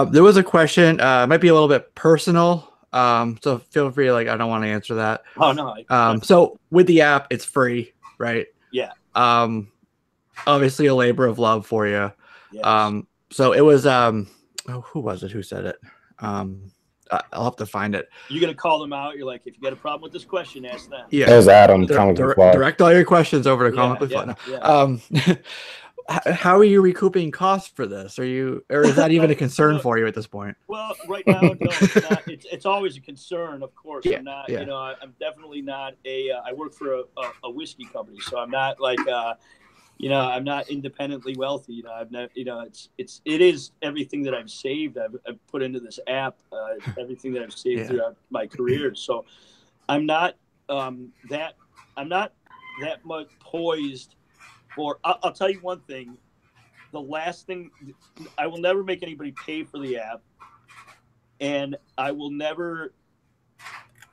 There was a question, might be a little bit personal. So feel free, I don't want to answer that. Oh no. So with the app, it's free, right? Yeah. Obviously a labor of love for you. Yes. So it was, who was it? Who said it? I'll have to find it. You're gonna call them out. You're like, if you got a problem with this question, ask them. Yeah, that was Adam. Direct all your questions over to Comic Book Fly. Yeah. How are you recouping costs for this? Or is that even a concern for you at this point? Well, right now, no, it's not. It's always a concern, of course. Yeah, I'm not. yeah. I'm definitely not I work for a whiskey company, so I'm not like. I'm not independently wealthy. I'm not. It is everything that I've saved. I've put into this app. Everything that I've saved throughout my career. So, I'm not that much poised. I'll tell you one thing. The last thing, I will never make anybody pay for the app, and I will never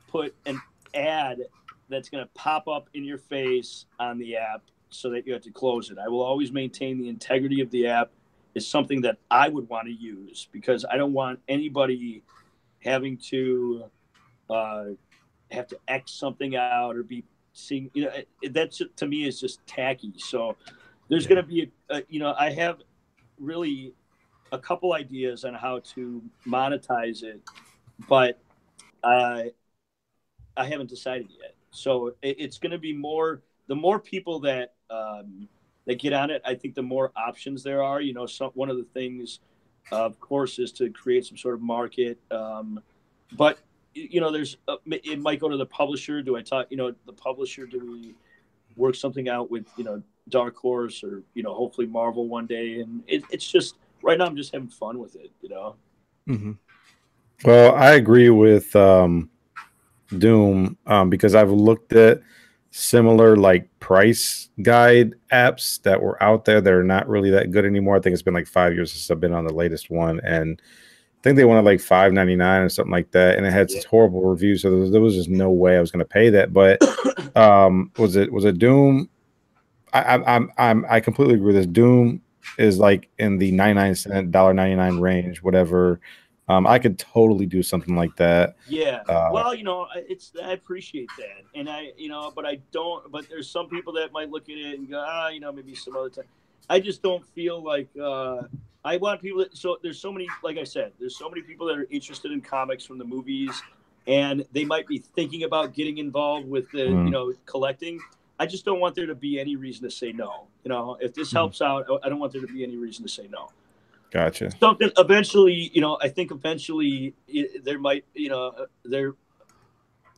put an ad that's going to pop up in your face on the app so that you have to close it. I will always maintain the integrity of the app is something that I would want to use, because I don't want anybody having to have to X something out or be seeing, that's, to me, is just tacky. So there's going to be I have really a couple ideas on how to monetize it, but I haven't decided yet. So it's going to be the more people that get on it, I think the more options there are. One of the things, of course, is to create some sort of market, but there's it might go to the publisher. Do I talk, the publisher? Do we work something out with, Dark Horse or, hopefully Marvel one day? And it's just, right now I'm just having fun with it, Mm-hmm. Well, I agree with Doom because I've looked at similar price guide apps that were out there that are not really that good anymore. I think it's been 5 years since I've been on the latest one, and I think they wanted $5.99 or something like that, and it had such horrible reviews. So there was just no way I was going to pay that. But was it Doom? I completely agree with this. Doom is in the 99-cent, $1.99 range, whatever. I could totally do something like that. Yeah. Well, I appreciate that, and but I don't. But there's some people that might look at it and go, maybe some other time. I just don't feel like. I want people so there's so many, like I said, there's so many people that are interested in comics from the movies, and they might be thinking about getting involved with the, collecting. I just don't want there to be any reason to say no. If this helps out, I don't want there to be any reason to say no. Gotcha. Something eventually, I think eventually there might, there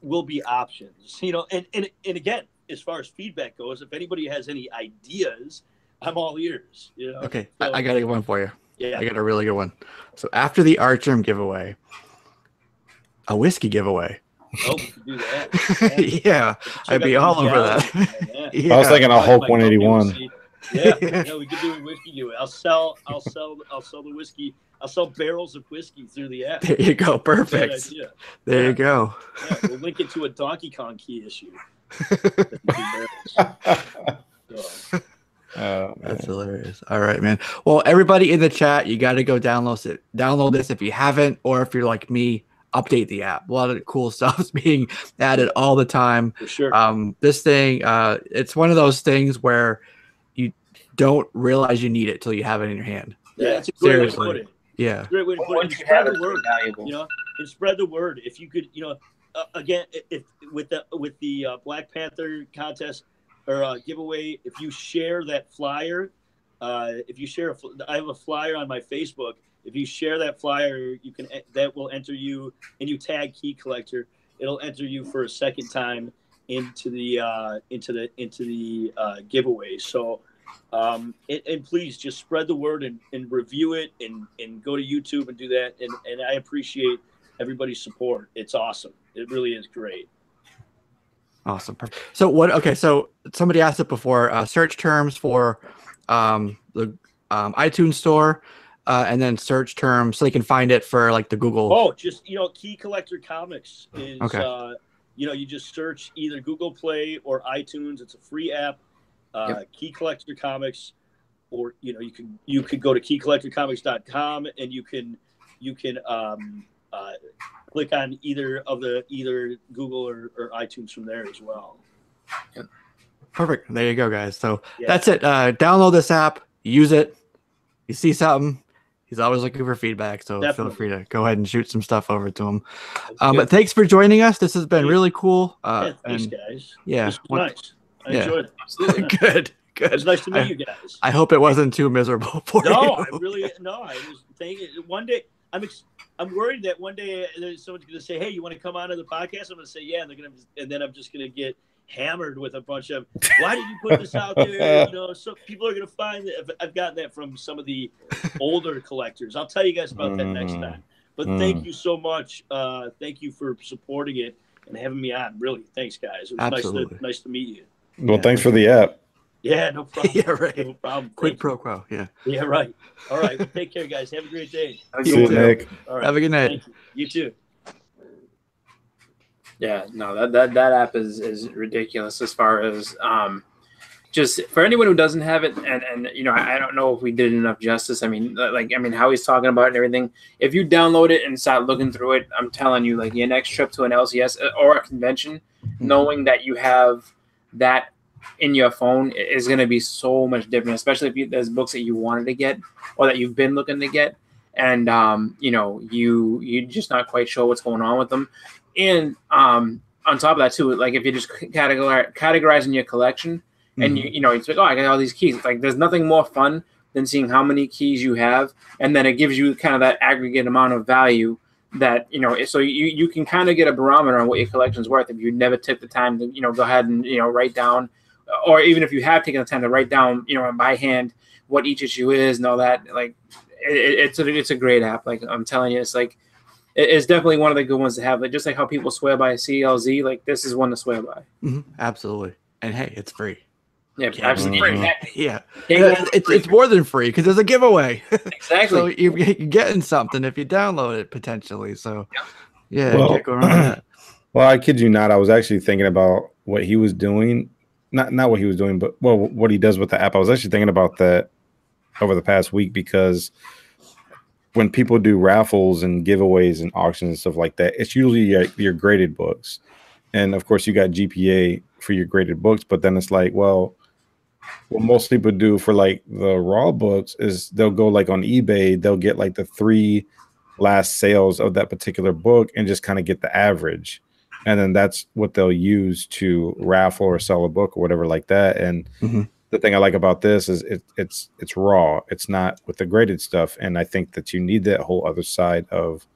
will be options, and again, as far as feedback goes, if anybody has any ideas, I'm all ears. Okay, so, I got a good one for you. Yeah, I got a really good one. So after the Art Germ giveaway, a whiskey giveaway. Oh, we could do that. Yeah, I'd be all over that. Yeah. Yeah. I was thinking a Hulk 181. Yeah, we could do a whiskey giveaway. I'll sell the whiskey. I'll sell barrels of whiskey through the app. There you go. Perfect. There you go. Yeah, we'll link it to a Donkey Kong key issue. That's hilarious. All right, man. Well, everybody in the chat, you got to go download this if you haven't, or if you're like me, update the app. A lot of cool stuff is being added all the time. For sure. This thing, it's one of those things where you don't realize you need it till you have it in your hand. Yeah, it's a great way to put it. Yeah. Great way to put it. And spread the word. You know, and spread the word. If you could, you know, again, if with the Black Panther contest or giveaway, if you share that flyer, I have a flyer on my Facebook. If you share that flyer, that will enter you, and you tag Key Collector, it'll enter you for a second time into the giveaway. So, and please just spread the word and review it and go to YouTube and do that. And I appreciate everybody's support. It's awesome. It really is great. Awesome. So okay. So somebody asked it before, search terms for the iTunes store, and then search terms so they can find it for like the Google. Oh, just, you know, Key Collector Comics is, okay. You know, you just search either Google Play or iTunes. It's a free app. Yep. Key Collector Comics, or, you know, you could go to keycollectorcomics.com and you can click on either Google or iTunes from there as well. Yep. Perfect. There you go, guys. So that's it. Download this app, use it. You see something, he's always looking for feedback. So Feel free to go ahead and shoot some stuff over to him. But thanks for joining us. This has been really cool. Thanks, guys. Yeah. It was nice. I enjoyed it. Absolutely. Good. It was nice to meet you guys. I hope it wasn't too miserable for you. I was thinking one day. I'm worried that one day someone's going to say, "Hey, you want to come on to the podcast?" I'm going to say, "Yeah," and then I'm just going to get hammered with a bunch of, "Why did you put this out there?" You know, so people are going to find that. I've gotten that from some of the older collectors. I'll tell you guys about that next time. But thank you so much. Thank you for supporting it and having me on. Really, thanks, guys. It was nice to meet you. Well, thanks for the app. Yeah, no problem. Yeah, right. No problem. Quid pro quo. Yeah. Yeah, right. All right. Well, take care, guys. Have a great day. See you, Nick. All right. Have a good night. You too. Yeah, no, that app is ridiculous as far as just for anyone who doesn't have it, and you know, I don't know if we did enough justice. I mean, how he's talking about it and everything. If you download it and start looking through it, I'm telling you, like your next trip to an LCS or a convention, knowing that you have that in your phone is going to be so much different, especially if there's books that you wanted to get or that you've been looking to get, and you know, you're just not quite sure what's going on with them. And on top of that too, like if you're just categorizing your collection, and you know, it's like, oh, I got all these keys. Like there's nothing more fun than seeing how many keys you have, and then it gives you kind of that aggregate amount of value that, you know, so you can kind of get a barometer on what your collection's worth if you never took the time to, you know, go ahead and, you know, write down, or even if you have taken the time to write down, you know, by hand what each issue is and all that. Like it's a great app. Like I'm telling you, it's like it's definitely one of the good ones to have. Like just like how people swear by CLZ, like this is one to swear by. Absolutely. And hey, it's free. Yeah, absolutely. Yeah, it's more than free because there's a giveaway. Exactly. So you're getting something if you download it potentially. So yeah, you can't go around that. Well, I kid you not. I was actually thinking about what he was doing. Not what he was doing, but what he does with the app. I was actually thinking about that over the past week because when people do raffles and giveaways and auctions and stuff like that, it's usually your graded books. And of course, you got GPA for your graded books, but then it's like, well, what most people do for like the raw books is they'll go like on eBay, they'll get like the 3 last sales of that particular book and just kind of get the average. And then that's what they'll use to raffle or sell a book or whatever like that. And the thing I like about this is it's raw. It's not with the graded stuff. And I think that you need that whole other side of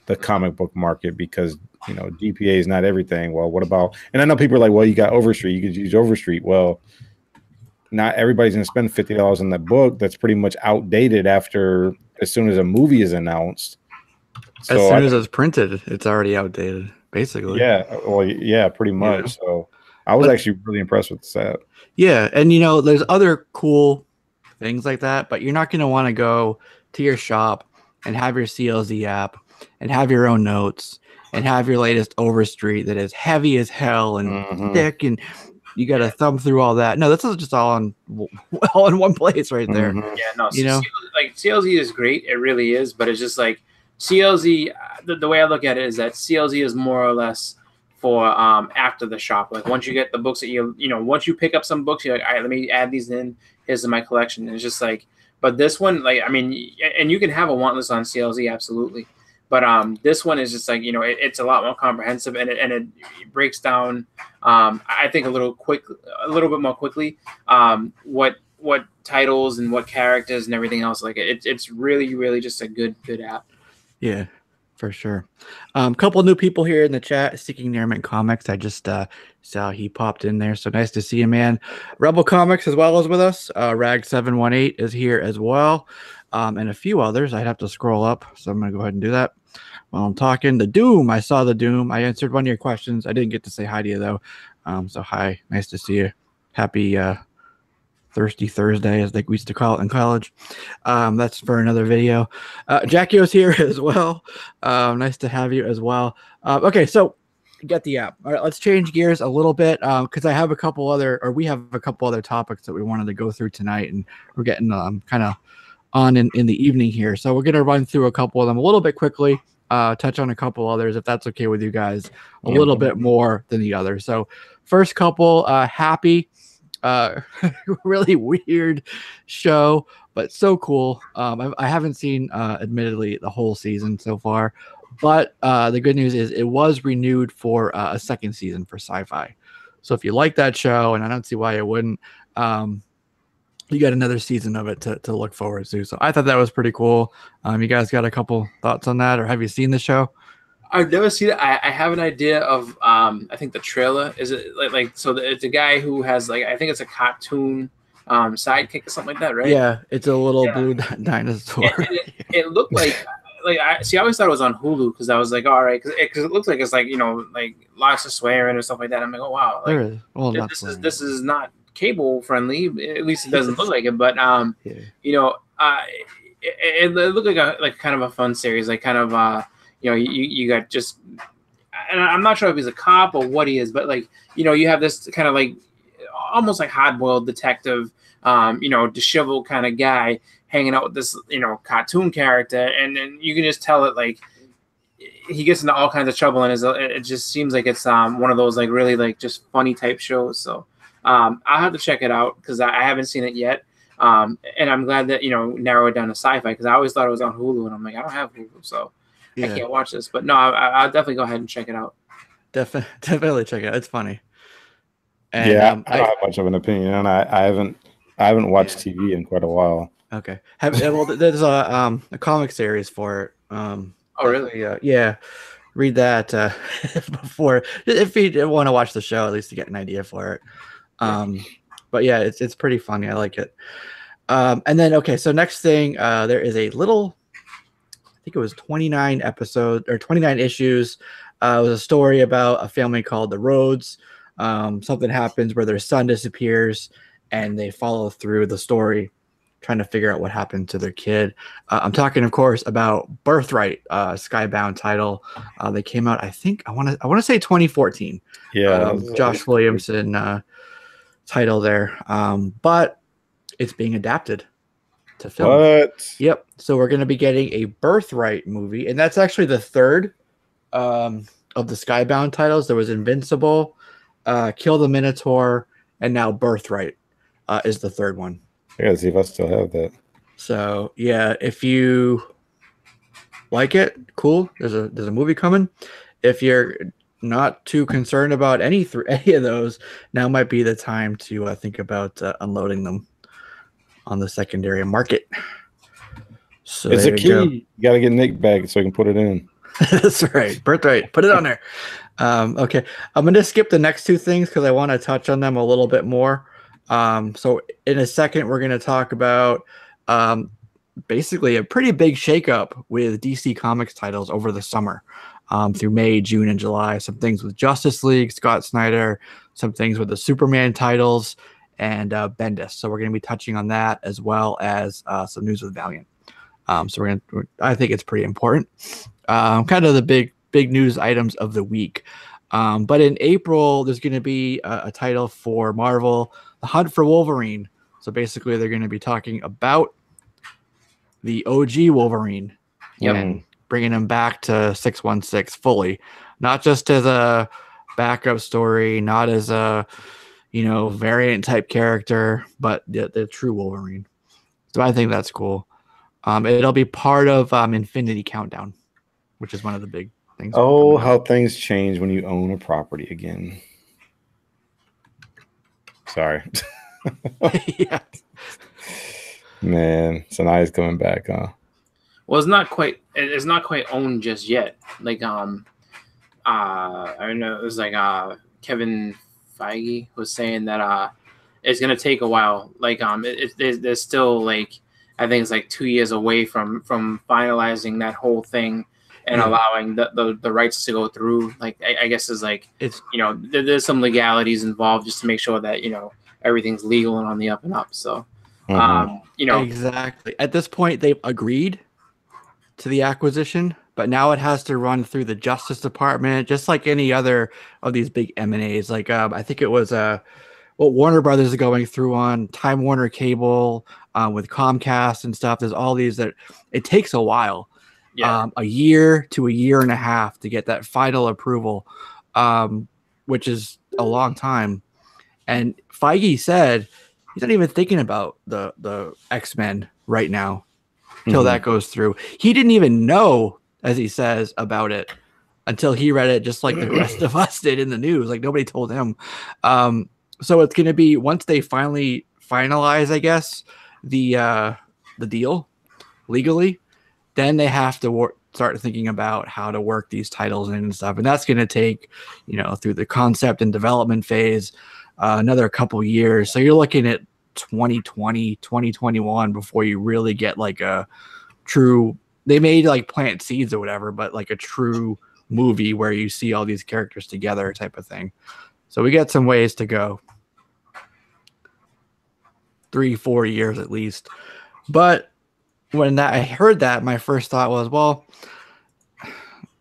the comic book market because, you know, GPA is not everything. Well, what about, and I know people are like, well, you got Overstreet, you could use Overstreet. Well, not everybody's going to spend $50 on that book. That's pretty much outdated after, as soon as a movie is announced. As soon as it's printed, it's already outdated. basically. Yeah, well, yeah, pretty much. So I was actually really impressed with the set. Yeah, and you know, there's other cool things like that, but you're not going to want to go to your shop and have your CLZ app and have your own notes and have your latest Overstreet that is heavy as hell and thick, and you got to thumb through all that. No, this is just all in one place right there. Yeah, no, you know, like CLZ is great, it really is, but it's just like CLZ. The way I look at it is that CLZ is more or less for after the shop. Like once you get the books that you know, once you pick up some books, you're like, all right, let me add these in. Here's my collection. And it's just like, but this one, like, I mean, and you can have a want list on CLZ, absolutely. But this one is just like, you know, it's a lot more comprehensive, and it breaks down, I think, a little bit more quickly, what titles and what characters and everything else. Like it's really, really just a good app. Yeah, for sure. Couple new people here in the chat. Seeking Nearman Comics. I just saw he popped in there, so nice to see you, man. Rebel Comics as well as with us. Rag718 is here as well, and a few others. I'd have to scroll up, so I'm gonna go ahead and do that while I'm talking. The Doom. I saw the Doom. I answered one of your questions. I didn't get to say hi to you though. So hi, nice to see you. Happy Thirsty Thursday, as they used to call it in college. That's for another video. Jackio's here as well. Nice to have you as well. Okay, so get the app. All right, let's change gears a little bit because we have a couple other topics that we wanted to go through tonight, and we're getting kind of on in the evening here. So we're gonna run through a couple of them a little bit quickly. Touch on a couple others if that's okay with you guys. A little bit more than the others. So first couple, Happy. Really weird show, but so cool. I haven't seen admittedly the whole season so far, but the good news is it was renewed for a second season for SyFy. So if you like that show, and I don't see why it wouldn't, you got another season of it to look forward to. So I thought that was pretty cool. You guys got a couple thoughts on that, or have you seen the show? I've never seen it. I have an idea of I think the trailer is it like so it's a guy who has like, I think it's a cartoon sidekick or something like that, right? Yeah, it's a little blue dinosaur. And it looked like I always thought it was on Hulu because I was like, all right, because it looks like it's like, you know, like lots of swearing or stuff like that. I'm like, oh wow, like, there is. Well, this is not cable friendly. At least it doesn't look like it. But you know, it looked like kind of a fun series, like kind of you know, you got just, and I'm not sure if he's a cop or what he is, but like, you know, you have this kind of like almost like hard-boiled detective, you know, disheveled kind of guy hanging out with this, you know, cartoon character, and you can just tell it like he gets into all kinds of trouble, and it just seems like it's one of those like really like just funny type shows. So I'll have to check it out because I haven't seen it yet. And I'm glad that, you know, narrow it down to SyFy because I always thought it was on Hulu, and I'm like, I don't have Hulu, so. Yeah. I can't watch this, but no, I'll definitely go ahead and check it out. Definitely check it out. It's funny. And, yeah, I don't have much of an opinion, and I haven't watched TV in quite a while. Okay. Well, there's a comic series for it. Oh, really? Yeah. Read that before, if you want to watch the show, at least to get an idea for it. But yeah, it's pretty funny. I like it. And then okay, so next thing, there is a little. I think it was 29 episodes or 29 issues. It was a story about a family called the Rhodes. Something happens where their son disappears, and they follow through the story, trying to figure out what happened to their kid. I'm talking, of course, about Birthright, Skybound title. They came out, I think, I want to say 2014. Yeah, Josh Williamson title there, but it's being adapted to film. What? Yep. So we're going to be getting a Birthright movie, and that's actually the third of the Skybound titles. There was Invincible, Kill the Minotaur, and now Birthright is the third one. I gotta see if I still have that. So yeah, if you like it, cool. There's a movie coming. If you're not too concerned about any of those, now might be the time to think about unloading them on the secondary market. So it's a key. You got to get Nick back so he can put it in. That's right. Birthright. Put it on there. Okay. I'm going to skip the next two things because I want to touch on them a little bit more. So in a second, we're going to talk about basically a pretty big shakeup with DC Comics titles over the summer, through May, June, and July. Some things with Justice League, Scott Snyder, some things with the Superman titles, and Bendis. So we're going to be touching on that, as well as some news with Valiant. So I think it's pretty important. Kind of the big news items of the week. But in April, there's going to be a title for Marvel, The Hunt for Wolverine. So basically, they're going to be talking about the OG Wolverine, and bringing him back to 616 fully, not just as a backup story, not as a variant type character, but the true Wolverine. So I think that's cool. It'll be part of Infinity Countdown, which is one of the big things. Oh, how things change when you own a property again. Sorry. Yeah. Man, Sanaya's coming back, huh? Well, it's not quite owned just yet. Like I know it was like Kevin Feige was saying that it's gonna take a while. Like there's still like, I think it's like 2 years away from finalizing that whole thing and allowing the rights to go through. Like I guess it's like, it's there's some legalities involved just to make sure that everything's legal and on the up and up. So exactly, at this point they've agreed to the acquisition, but now it has to run through the Justice Department, just like any other of these big M&As. Like I think it was what Warner Brothers is going through on Time Warner Cable, with Comcast and stuff. There's all these that it takes a while, a year to a year and a half to get that final approval, which is a long time. And Feige said he's not even thinking about the X-Men right now till that goes through. He didn't even know, as he says, about it until he read it, just like the rest of us did in the news. Like nobody told him. So it's going to be, once they finally finalize, I guess, the deal legally, then they have to start thinking about how to work these titles in and stuff. And that's going to take, through the concept and development phase, another couple years. So you're looking at 2020, 2021 before you really get like a true, they made like plant seeds or whatever, but like a true movie where you see all these characters together type of thing. So we got some ways to go. 3-4 years at least. But when I heard that, my first thought was, well,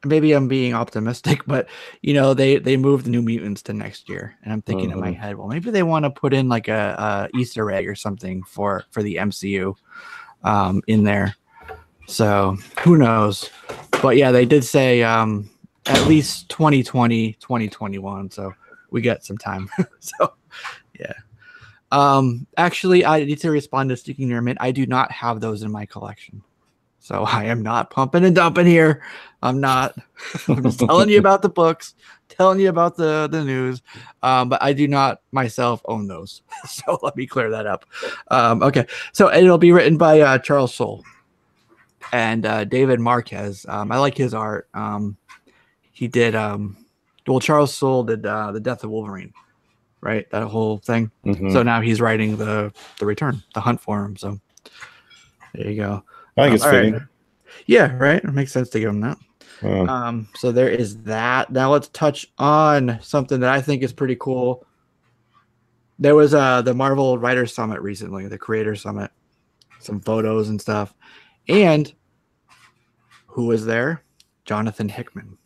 maybe I'm being optimistic, but they moved New Mutants to next year, and I'm thinking in my head, well, maybe they want to put in like a Easter egg or something for the MCU in there. So who knows? But yeah, they did say at least 2020, 2021. So we got some time. So yeah. Actually, I need to respond to Sneaking Nermit. I do not have those in my collection. So I am not pumping and dumping here. I'm not. I'm just telling you about the books, telling you about the news. But I do not myself own those. So let me clear that up. Okay. So it'll be written by Charles Soule and David Marquez. I like his art. He did, Charles Soule did The Death of Wolverine, right? That whole thing. So now he's writing the return, the hunt for him. So there you go. I think it's fitting. Right. Yeah, right. It makes sense to give him that. So there is that. Now let's touch on something that I think is pretty cool. There was the Marvel Writers Summit recently, the Creator Summit, some photos and stuff. And who was there? Jonathan Hickman.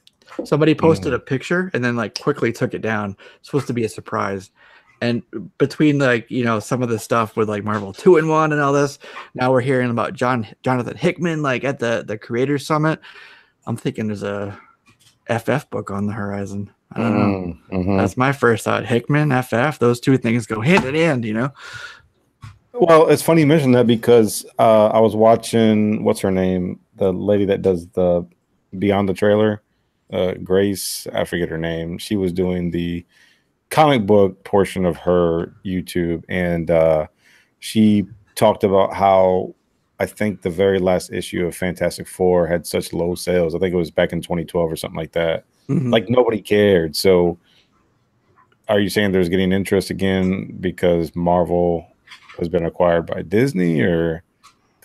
Somebody posted a picture and then like quickly took it down. It's supposed to be a surprise. And between like, some of the stuff with like Marvel 2-in-1 and all this, now we're hearing about Jonathan Hickman, like at the Creator Summit. I'm thinking there's a FF book on the horizon. I don't know. That's my first thought. Hickman, FF, those two things go hand in hand, Well, it's funny you mentioned that because I was watching, what's her name? The lady that does the Beyond the Trailer, Grace, I forget her name. She was doing the comic book portion of her YouTube, and she talked about how I think the very last issue of Fantastic Four had such low sales. I think it was back in 2012 or something like that. Like nobody cared. So are you saying there's getting interest again because Marvel has been acquired by Disney, or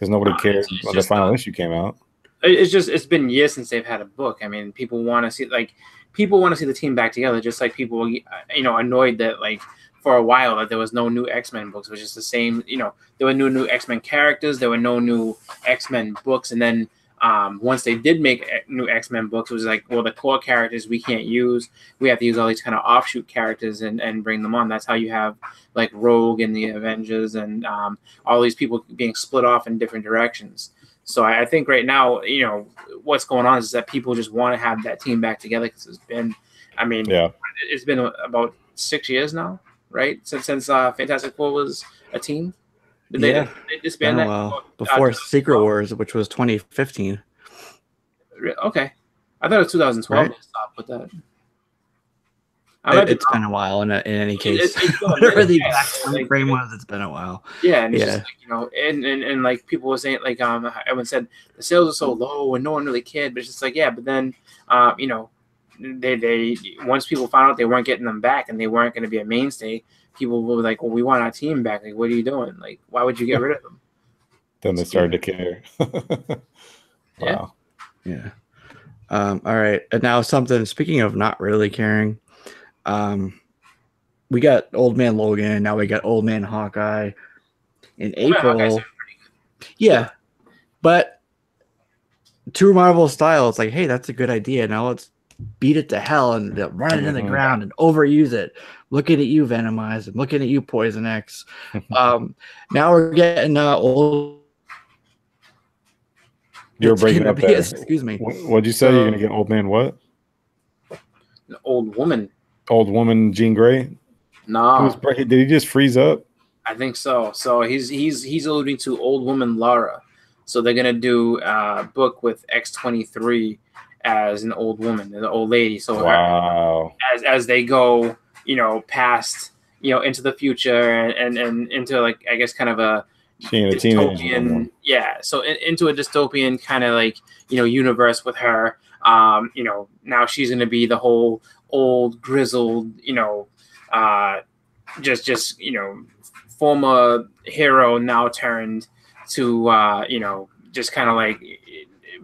because nobody cared it's when the just, final issue came out. It's been years since they've had a book. I mean, people want to see the team back together, just like people, annoyed that like for a while that there was no new X-Men books. It was just the same, there were new X-Men characters, there were no new X-Men books, and then once they did make new X-Men books, it was like, well, the core characters we can't use. We have to use all these kind of offshoot characters and bring them on. That's how you have like Rogue and the Avengers and all these people being split off in different directions. So I think right now, what's going on is that people just want to have that team back together because it's been, it's been about 6 years now, right? Since Fantastic Four was a team. Did they disband that? Well, before Secret Wars, which was 2015. Okay. I thought it was 2012 right? they stopped with that. It's been a while in any case. Whatever the exact time frame was, it's been a while. Yeah, and it's just like, and like people were saying, like everyone said the sales are so low and no one really cared, but it's just like, yeah, but then they once people found out they weren't getting them back and they weren't going to be a mainstay, people were like, well, we want our team back. Like, what are you doing? Like, why would you get rid of them? Then they started to care. Wow. Yeah. All right. And now something, speaking of not really caring, we got Old Man Logan. Now we got Old Man Hawkeye in April. Yeah. But true Marvel style, it's like, hey, that's a good idea. Now let's beat it to hell and run it in the ground and overuse it. Looking at you, Venomize. I'm looking at you, Poison X. Now we're getting old. You're breaking up there. Excuse me. What'd you say? You're going to get Old Man what? An old woman. Old woman Jean Grey? No. Did he just freeze up? I think so. So he's alluding to old woman Lara. So they're going to do a book with X-23 as an old woman, an old lady. So wow. As they go, past, into the future and into like, I guess kind of a dystopian, so into a dystopian kind of like, universe with her. Now she's going to be the whole old grizzled, just former hero now turned to, just kind of like,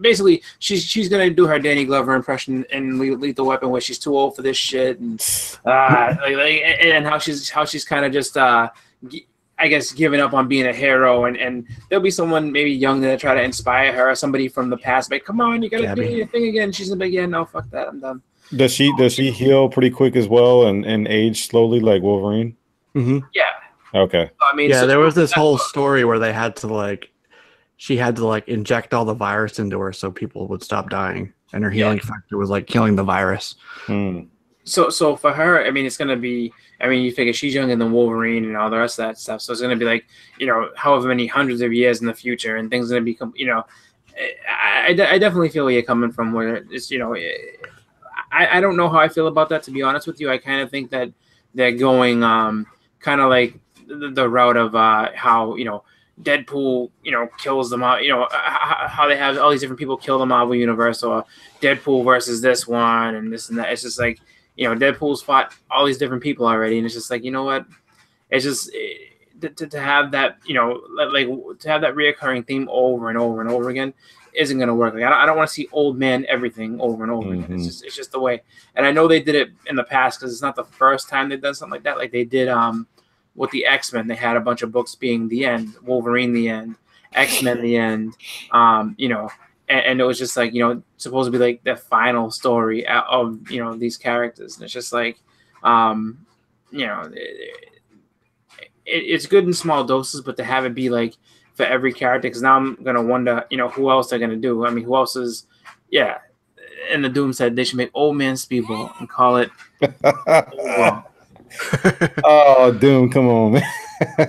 basically she's gonna do her Danny Glover impression in Lethal Weapon where she's too old for this shit and and how she's kind of just I guess giving up on being a hero and there'll be someone maybe young to try to inspire her, somebody from the past, like, come on, you gotta do your thing again. She's like, yeah, no, fuck that, I'm done. Does she heal pretty quick as well and age slowly like Wolverine? Mm-hmm. Yeah. Okay. I mean, yeah, there was this whole story where they had to she had to inject all the virus into her so people would stop dying, and her healing factor was like killing the virus. So for her, I mean, it's gonna be. I mean, you figure she's younger than Wolverine and all the rest of that stuff. So it's gonna be like, however many hundreds of years in the future, and things are gonna become. I definitely feel where you're coming from. Where it's, I don't know how I feel about that, to be honest with you. I kind of think that they're going kind of like the route of how Deadpool, kills them out, how they have all these different people kill the Marvel Universe, or Deadpool versus this one and this and that. It's just like, Deadpool's fought all these different people already, and it's just like, you know what? It's just to have that, to have that reoccurring theme over and over and over again isn't going to work. Like, I don't want to see old man everything over and over again. It's just the way. And I know they did it in the past because it's not the first time they've done something like that. Like they did with the X-Men, they had a bunch of books being the end, Wolverine the end, X-Men the end, and it was just like, supposed to be like the final story of, these characters. And it's just like, it's good in small doses, but to have it be like for every character, because now I'm going to wonder, who else they're going to do. I mean, who else is, and the Doom said they should make Old Man Speedball and call it Oh, Doom, come on, man.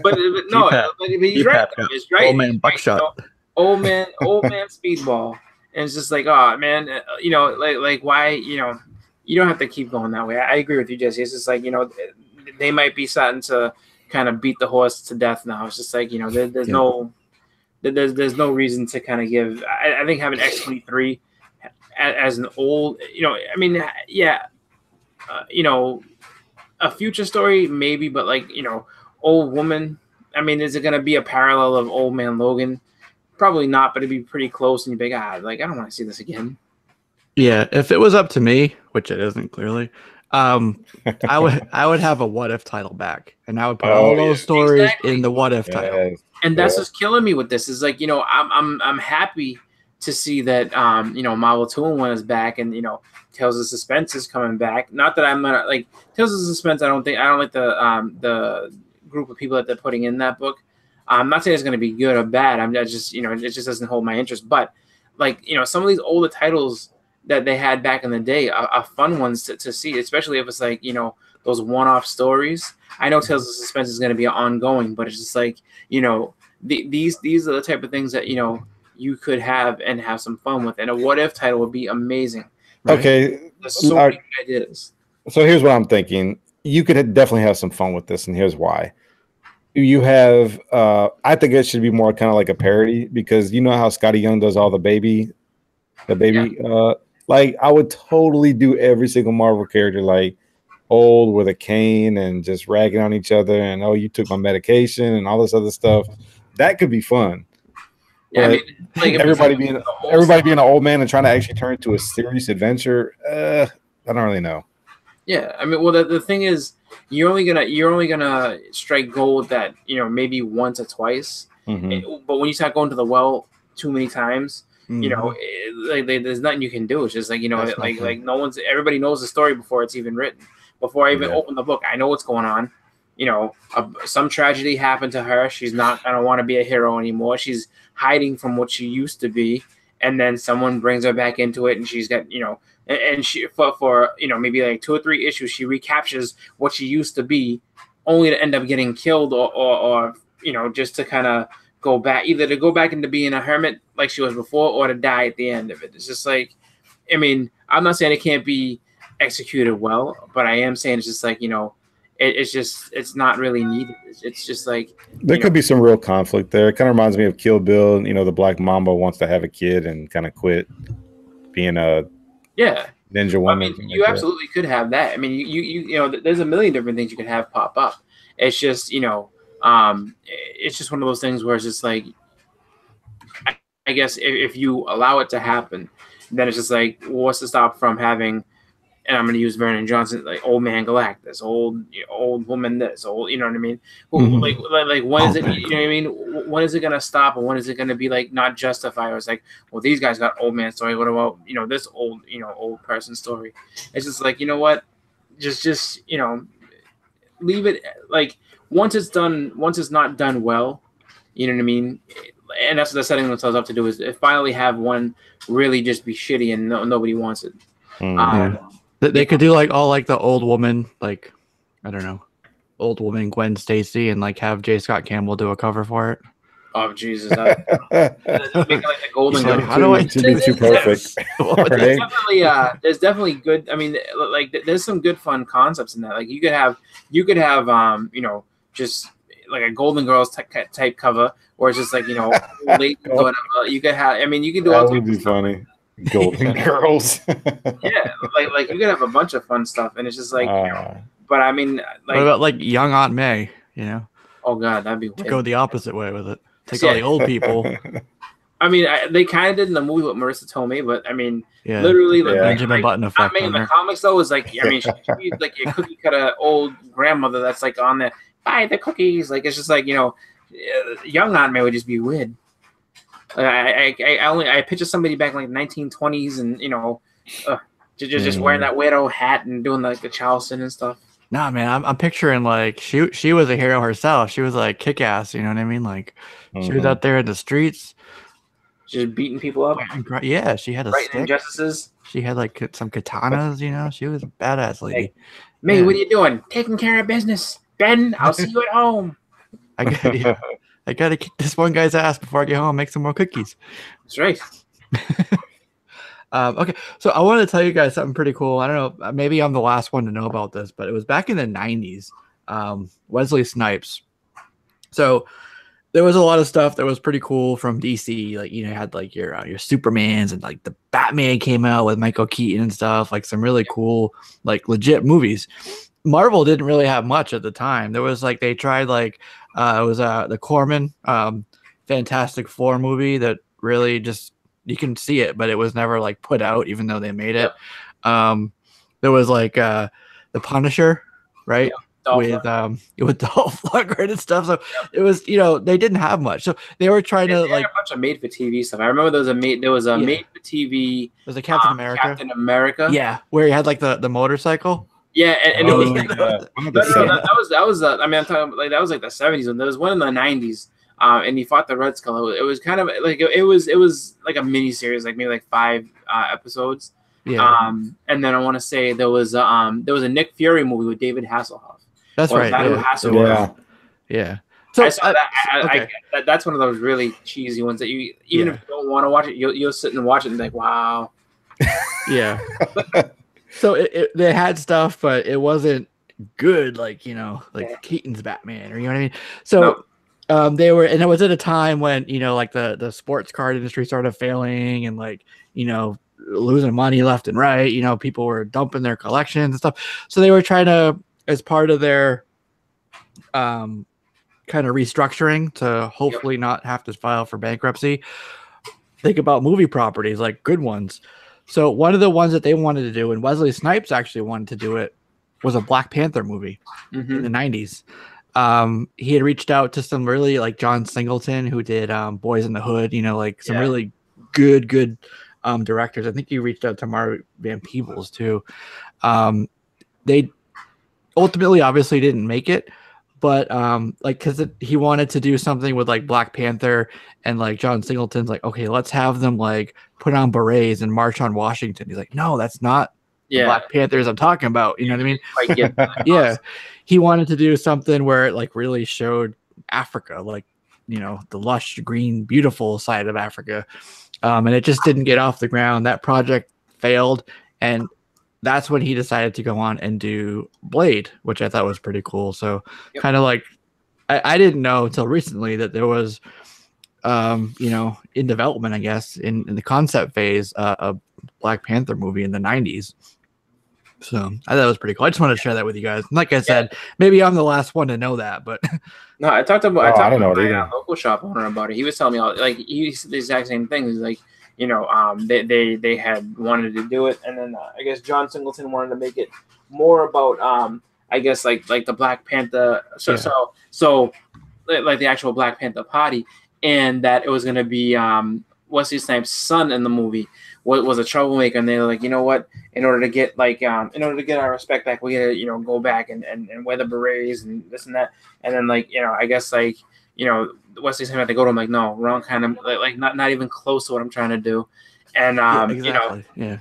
but no, he's right. It's right. Old Man Buckshot. Old man Speedball. And it's just like, oh man, like why, you don't have to keep going that way. I agree with you, Jesse. It's just like, they might be starting to kind of beat the horse to death now. It's just like, there's no reason to kind of give. I think having X-23 as an old, a future story maybe, but like, old woman. I mean, is it going to be a parallel of Old Man Logan probably not, but it'd be pretty close, and you'd be like, like I don't want to see this again. Yeah, if it was up to me, which it isn't clearly, I would have a what if title back, and I would put all those stories in the what if title. And that's what's killing me with this is like, I'm happy to see that Marvel 2-in-1 is back, and Tales of Suspense is coming back. Not that I'm gonna like Tales of Suspense. I don't like the group of people that they're putting in that book. I'm not saying it's going to be good or bad. I just it just doesn't hold my interest. But like some of these older titles that they had back in the day are fun ones to see, especially if it's like those one-off stories. I know Tales of Suspense is going to be ongoing, but it's just like these are the type of things that you could have and have some fun with. And a what if title would be amazing. Right? Okay, there's so many ideas. So here's what I'm thinking. You could definitely have some fun with this, and here's why. You have, I think it should be more kind of like a parody, because you know how Scotty Young does all the baby. Like I would totally do every single Marvel character like old with a cane and just ragging on each other, and oh, you took my medication and all this other stuff. That could be fun. Yeah, I mean, like everybody being an old man and trying to actually turn into a serious adventure. I don't really know. Yeah, I mean, well, the thing is, you're only gonna strike gold that maybe once or twice. But when you start going to the well too many times, there's nothing you can do. It's just like like no one's. Everybody knows the story before it's even written. Before I even open the book, I know what's going on. Some tragedy happened to her. She's not gonna want to be a hero anymore. She's hiding from what she used to be, and then someone brings her back into it, and she's got and she for maybe like 2 or 3 issues, she recaptures what she used to be, only to end up getting killed or just to kind of go back, either to go back into being a hermit like she was before, or to die at the end of it. It's just like, I mean, I'm not saying it can't be executed well, but I am saying it's just like it's not really needed. It's just like there could be some real conflict there. It kind of reminds me of Kill Bill. The Black Mamba wants to have a kid and kind of quit being a ninja woman. I mean, you absolutely could have that. I mean, you there's a million different things you could have pop up. It's just it's just one of those things where it's just like, I guess if you allow it to happen, then it's just like, what's to stop from having, and I'm going to use Vernon Johnson, like old man Galactus, old woman this, old, you know what I mean? Like when is it, you know what I mean? When is it going to stop, and when is it going to be like not justify? Or it's like, well, these guys got old man story. What about this old old person story? It's just like, what? Just leave it like once it's not done well, you know what I mean? And that's what they're setting themselves up to do, is finally have one really just be shitty and nobody wants it. They could do like all like the old woman, like I don't know, old woman Gwen Stacy, and like have J. Scott Campbell do a cover for it. Oh Jesus! Make it like the Golden Girls. How do I do too perfect? There's definitely good. I mean, like there's some good fun concepts in that. Like you could have just like a Golden Girls type cover, or it's just like late whatever. You could have. I mean, you can do all. That would be funny. Golden Girls. Yeah, like you could have a bunch of fun stuff, and it's just like, but I mean, like, what about like young Aunt May? Oh God, that'd be weird. Go the opposite way with it. Take all the old people. I mean, they kind of did in the movie with Marissa Tomei, but I mean, literally, like Benjamin Button effect. I mean, the comics though is like, I mean, she's like a cookie cutter old grandmother that's like on there, buy the cookies. Like it's just like young Aunt May would just be weird. I picture somebody back in like 1920s, and just wearing that weirdo hat and doing like the Charleston and stuff. Nah, man, I'm picturing like she was a hero herself. She was like kick ass, you know what I mean? Like she was out there in the streets, just beating people up. Yeah, she had a stick. Injustices. She had like some katanas, She was a badass lady. Hey, May, what are you doing? Taking care of business. Ben, I'll see you at home. I gotta kick this one guy's ass before I get home and make some more cookies. That's right. Okay, so I wanted to tell you guys something pretty cool. I don't know, maybe I'm the last one to know about this, but it was back in the 90s. Wesley Snipes. So there was a lot of stuff that was pretty cool from DC. Like, you had like your Supermans, and like the Batman came out with Michael Keaton and stuff, like some really cool, like legit movies. Marvel didn't really have much at the time. There was like, they tried like, it was the Corman Fantastic Four movie that really just you can see it, but it was never like put out, even though they made it. There was like the Punisher, right? With Dolph Lundgren and stuff. So it was, they didn't have much. So they were trying to like a bunch of made for TV stuff. I remember there was a made for TV. There's a Captain America. Captain America. Yeah, where he had like the motorcycle. Yeah, and it was that was I mean, I'm talking like that was like the 70s, and there was one in the 90s. And he fought the Red Skull. It was kind of like it was like a mini series, like maybe like 5 episodes. Yeah. And then I want to say there was a Nick Fury movie with David Hasselhoff. That's right. Yeah. So that's one of those really cheesy ones that you if you don't want to watch it, you'll sit and watch it and be like, wow. Yeah. So they had stuff, but it wasn't good, like Keaton's Batman, or you know what I mean. So they were, and it was at a time when like the sports card industry started failing, and like losing money left and right. People were dumping their collections and stuff. So they were trying to, as part of their kind of restructuring to hopefully not have to file for bankruptcy, think about movie properties, like good ones. So one of the ones that they wanted to do, and Wesley Snipes actually wanted to do it, was a Black Panther movie in the 90s. He had reached out to some really like John Singleton, who did Boys in the Hood, like some really good directors. I think he reached out to Mark Van Peebles too. They ultimately obviously didn't make it, but because he wanted to do something with like Black Panther, and like John Singleton's like, okay, let's have them like put on berets and march on Washington. He's like, no, that's not Black Panthers I'm talking about. You know what I mean? He wanted to do something where it like really showed Africa, like the lush, green, beautiful side of Africa. And it just didn't get off the ground. That project failed, and that's when he decided to go on and do Blade, which I thought was pretty cool. So kind of like I didn't know until recently that there was in development, I guess, in the concept phase, a Black Panther movie in the 90s. So I thought it was pretty cool. I just wanted to share that with you guys. And like I said, maybe I'm the last one to know that, but no, I talked to my local shop owner about it. He was telling me he said the exact same thing. He's like, they had wanted to do it, and then I guess John Singleton wanted to make it more about I guess like the Black Panther, so like the actual Black Panther party, and that it was going to be Wesley Snipes' son in the movie was a troublemaker, and they were like, you know what? In order to get our respect back, we gotta go back and wear the berets and this and that, and then I guess Wesley Snipes had to go to him like, no, wrong kind of like not even close to what I'm trying to do. And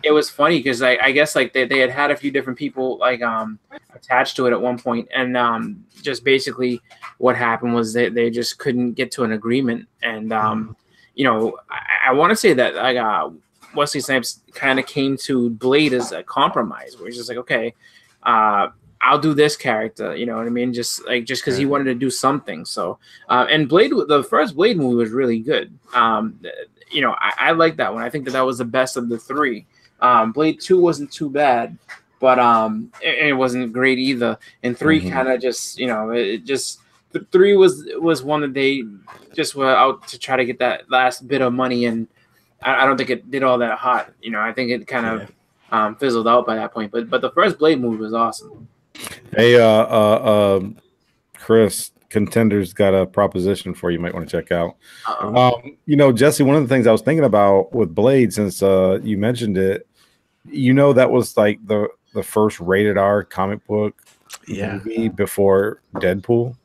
it was funny because I guess like they had a few different people attached to it at one point, and just basically what happened was they just couldn't get to an agreement, and I want to say that Wesley Snipes kind of came to Blade as a compromise, where he's just like, okay, I'll do this character, you know what I mean? Just because he wanted to do something. So, and Blade, the first Blade movie was really good. I like that one. I think that was the best of the 3. Blade 2 wasn't too bad, but it wasn't great either. And 3 kind of just, 3 was one that they just were out to try to get that last bit of money, and I don't think it did all that hot. I think it kind of fizzled out by that point. But the first Blade movie was awesome. Hey, Chris, Contenders got a proposition for you might want to check out. Jesse, one of the things I was thinking about with Blade, since you mentioned it, that was like the first rated R comic book movie before Deadpool.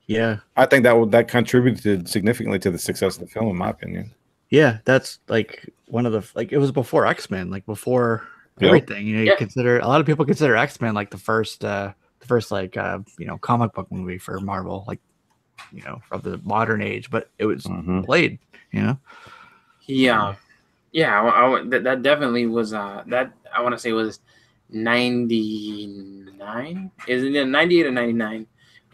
Yeah, I think that contributed significantly to the success of the film, in my opinion. Yeah, that's like one of the it was before X-Men, like before everything. You consider, a lot of people consider X-Men like the first comic book movie for Marvel, of the modern age. But it was Blade, that definitely was that I want to say was 99. Is it 98 or 99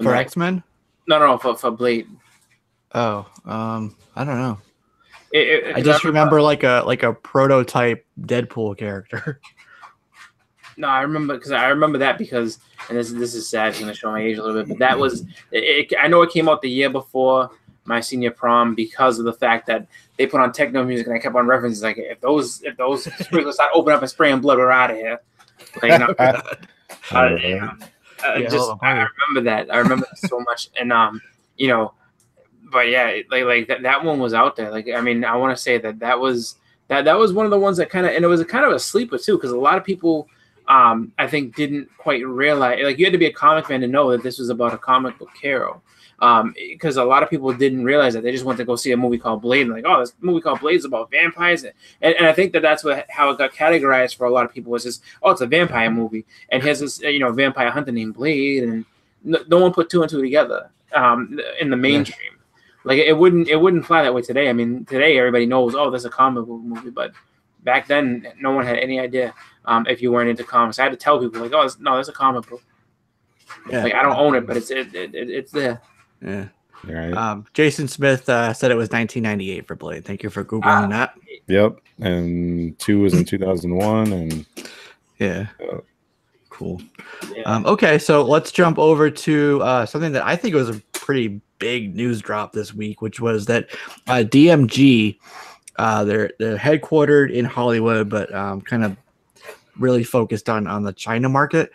for X-Men? No, for Blade. Oh, I don't know. I just remember like a prototype Deadpool character. No, I remember that because, and this is sad, it's going to show my age a little bit, but that was it. I know it came out the year before my senior prom because of the fact that they put on techno music, and I kept on references like, if those sprinklers start opening up and spraying blood, we're out of here. Like, I remember that. I remember that so much, and but yeah, like that one was out there. Like, I mean, I want to say that was one of the ones that kind of, and it was kind of a sleeper too, because a lot of people, I think, didn't quite realize. Like, you had to be a comic fan to know that this was about a comic book hero. Because a lot of people didn't realize that. They just went to go see a movie called Blade, and like, oh, this movie called Blade is about vampires, and I think that's how it got categorized for a lot of people, was just, oh, it's a vampire movie, and here's this vampire hunter named Blade, and no one put two and two together in the mainstream. Like, it wouldn't fly that way today. I mean, today everybody knows, oh, there's a comic book movie, but back then no one had any idea if you weren't into comics. I had to tell people, like, oh, no, there's a comic book. Yeah. Like, I don't own it, but it's there. Yeah. Right. Jason Smith said it was 1998 for Blade. Thank you for Googling that. Yep. And 2 was in 2001. And yeah. Cool. Yeah. Okay, so let's jump over to something that I think was a pretty big news drop this week, which was that DMG, they're headquartered in Hollywood, but kind of really focused on the China market.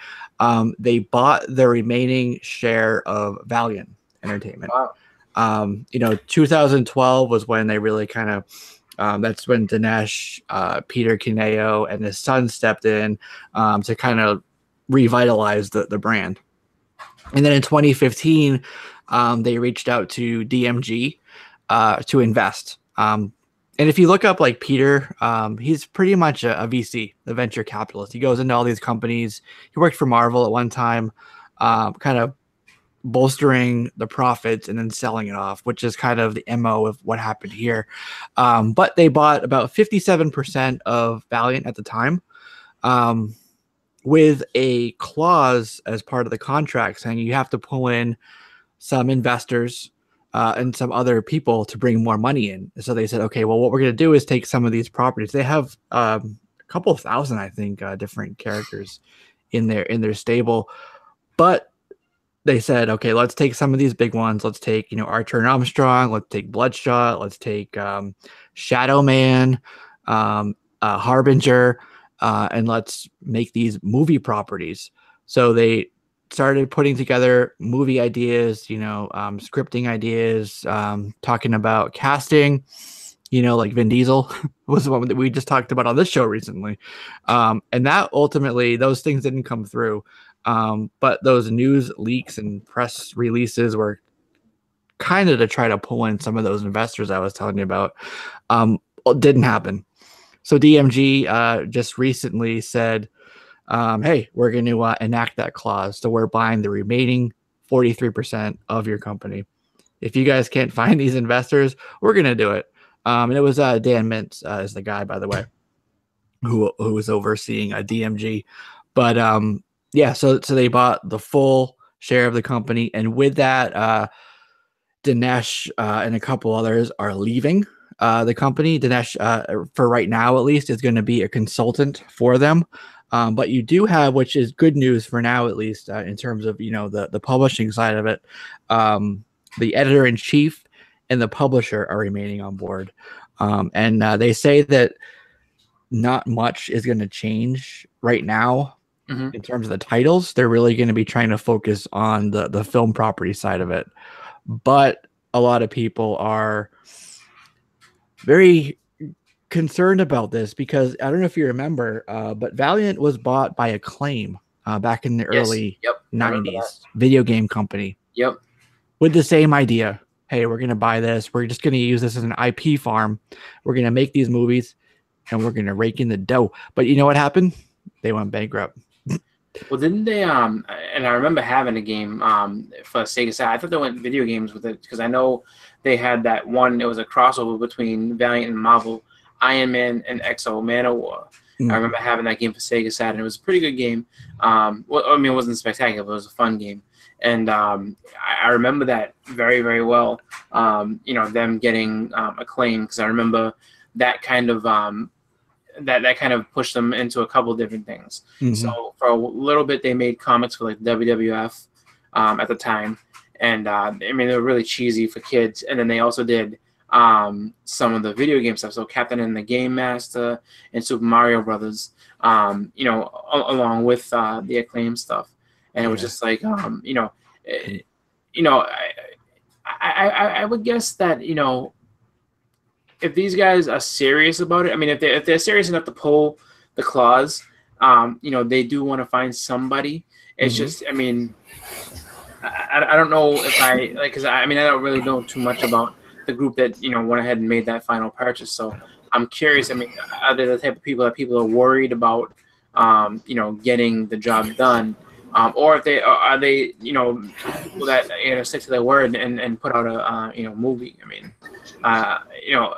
They bought the remaining share of Valiant Entertainment. Wow. 2012 was when they really kind of that's when Dinesh, Peter Kineo, and his son stepped in to kind of revitalize the brand. And then in 2015, they reached out to DMG to invest. And if you look up like Peter, he's pretty much a VC, the venture capitalist. He goes into all these companies. He worked for Marvel at one time, kind of bolstering the profits and then selling it off, which is kind of the MO of what happened here. But they bought about 57% of Valiant at the time, with a clause as part of the contract saying you have to pull in some investors and some other people to bring more money in. So they said, okay, well, what we're going to do is take some of these properties. They have a couple of thousand, I think, different characters in their stable, but they said, okay, let's take some of these big ones. Let's take, Archer and Armstrong. Let's take Bloodshot. Let's take Shadow Man, Harbinger, and let's make these movie properties. So they started putting together movie ideas, scripting ideas, talking about casting, like Vin Diesel was the one that we just talked about on this show recently. And that ultimately, those things didn't come through. But those news leaks and press releases were kind of to try to pull in some of those investors I was telling you about. Didn't happen. So DMG just recently said, hey, we're going to enact that clause. So we're buying the remaining 43% of your company. If you guys can't find these investors, we're going to do it. And it was Dan Mintz is the guy, by the way, who was overseeing DMG. But yeah, so they bought the full share of the company, and with that, Dinesh and a couple others are leaving the company. Dinesh, for right now at least, is going to be a consultant for them. But you do have, which is good news for now at least, in terms of the publishing side of it. The editor-in-chief and the publisher are remaining on board, and they say that not much is going to change right now. In terms of the titles. They're really going to be trying to focus on the film property side of it. But a lot of people are very concerned about this because I don't know if you remember, but Valiant was bought by Acclaim back in the early 90s, video game company. Yep. With the same idea. Hey, we're going to buy this. We're just going to use this as an IP farm. We're going to make these movies and we're going to rake in the dough. But you know what happened? They went bankrupt. Well, didn't they? And I remember having a game for Sega Saturn. I thought they went video games with it because I know they had that one. It was a crossover between Valiant and Marvel, Iron Man and Exo Manowar. I remember having that game for Sega Saturn. It was a pretty good game. Well, I mean, it wasn't spectacular, but it was a fun game. And I remember that very, very well. Them getting Acclaim because I remember that kind of. That kind of pushed them into a couple different things. So for a little bit, they made comics for like WWF at the time, and I mean they were really cheesy for kids. And then they also did some of the video game stuff, so Captain and the Game Master and Super Mario Brothers, you know, along with the Acclaim stuff. And it was just like, you know, I would guess that, you know, if these guys are serious about it, I mean, if they're serious enough to pull the clause, you know, they do want to find somebody. It's just, I mean, I don't know if I like, because I mean, I don't really know too much about the group that, you know, went ahead and made that final purchase. So I'm curious. I mean, are they the type of people that people are worried about, you know, getting the job done, or if they are they, you know, people that, you know, stick to their word and put out a you know, movie. I mean, you know,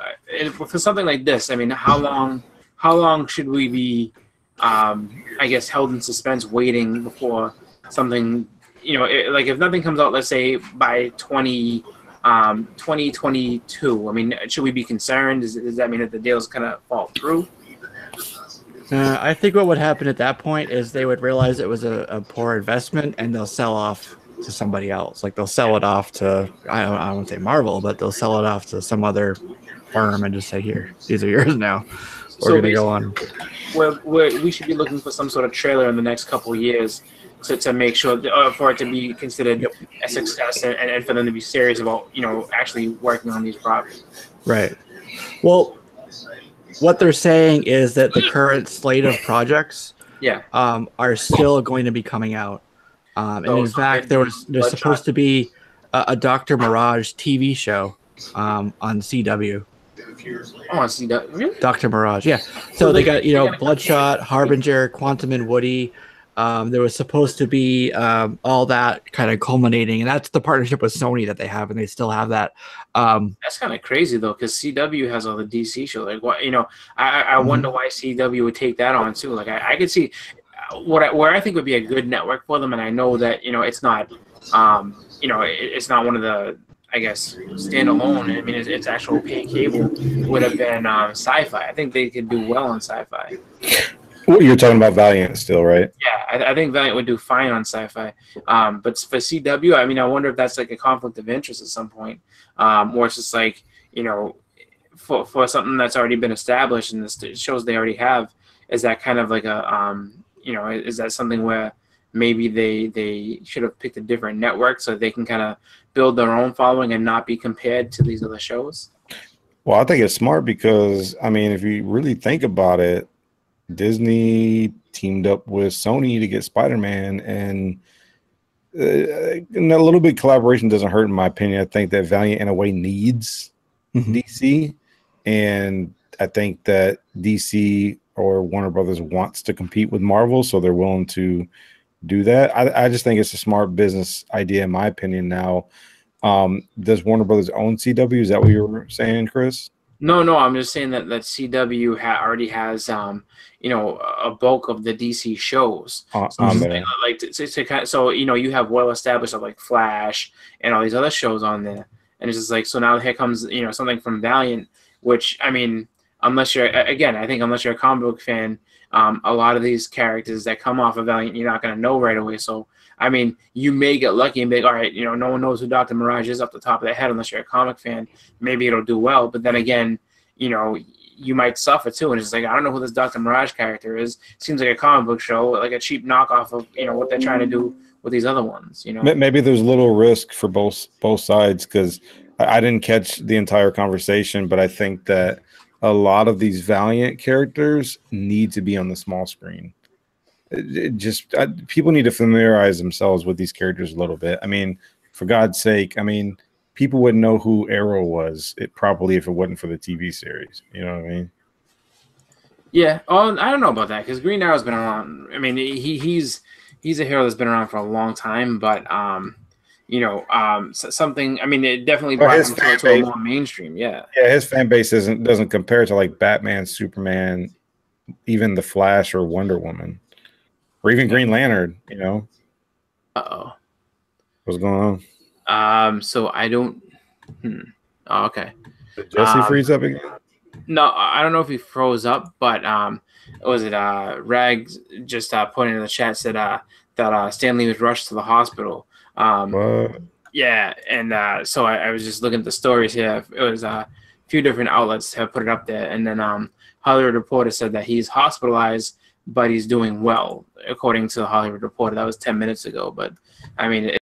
for something like this, I mean, how long should we be, I guess, held in suspense waiting before something, you know, like if nothing comes out, let's say by 2022, I mean, should we be concerned? Does that mean that the deal's kind of fall through? I think what would happen at that point is they would realize it was a poor investment, and they'll sell off to somebody else. Like they'll sell it off to, I won't say Marvel, but they'll sell it off to some other firm and just say, here, these are yours now. We're going to go on. We should be looking for some sort of trailer in the next couple of years to make sure for it to be considered a success and for them to be serious about, you know, actually working on these projects. Right. Well, what they're saying is that the current slate of projects are still going to be coming out. And in fact, there's supposed to be a Dr. Mirage TV show on CW. Oh, on CW? Really? Dr. Mirage, yeah. So they got, you know, Bloodshot, Harbinger, Quantum and Woody. There was supposed to be all that kind of culminating, and that's the partnership with Sony that they have, and they still have that. That's kind of crazy though, because CW has all the DC shows. Like, what, you know, I wonder why CW would take that on too. Like, I could see where I think would be a good network for them, and I know that, you know, it's not, you know, it's not one of the, I guess, standalone. I mean, it's actual pay cable would have been SyFy. I think they could do well on SyFy. Well, you're talking about Valiant still, right? Yeah, I think Valiant would do fine on SyFy. But for CW, I mean, I wonder if that's like a conflict of interest at some point, or it's just like, you know, for something that's already been established and the shows they already have, is that kind of like a, you know, is that something where maybe they should have picked a different network so they can kind of build their own following and not be compared to these other shows? Well, I think it's smart because, I mean, if you really think about it, Disney teamed up with Sony to get Spider-Man, and a little bit of collaboration doesn't hurt in my opinion. I think that Valiant in a way needs DC, and I think that DC or Warner Brothers wants to compete with Marvel, so they're willing to do that. I just think it's a smart business idea in my opinion. Now, does Warner Brothers own CW? Is that what you were saying, Chris? No, I'm just saying that CW already has, you know, a bulk of the DC shows. So you know, you have well established like Flash and all these other shows on there, and it's just like, so now here comes, you know, something from Valiant, which, I mean, unless you're a comic book fan, a lot of these characters that come off of Valiant, you're not going to know right away. So, I mean, you may get lucky and be like, all right, you know, no one knows who Dr. Mirage is off the top of their head unless you're a comic fan. Maybe it'll do well. But then again, you know, you might suffer too. And it's like, I don't know who this Dr. Mirage character is. Seems like a comic book show, like a cheap knockoff of, you know, what they're trying to do with these other ones, you know. Maybe there's a little risk for both sides, because I didn't catch the entire conversation, but I think that a lot of these Valiant characters need to be on the small screen. People need to familiarize themselves with these characters a little bit. I mean, for God's sake, I mean, people wouldn't know who Arrow was if it wasn't for the TV series. You know what I mean? Yeah. Oh, I don't know about that, because Green Arrow's been around. I mean, he's a hero that's been around for a long time, but you know, something. I mean, it definitely brought him to a more mainstream. Yeah. Yeah, his fan base doesn't compare to like Batman, Superman, even the Flash or Wonder Woman. Or even Green Lantern, you know. What's going on? So I don't. Oh, okay. Did Jesse freeze up again? No, I don't know if he froze up, but was it Rags just put in the chat said that Stan Lee was rushed to the hospital. What? Yeah, and so I was just looking at the stories here. It was a few different outlets have put it up there, and then Hollywood Reporter said that he's hospitalized, but he's doing well, according to the Hollywood Reporter. That was 10 minutes ago, but I mean,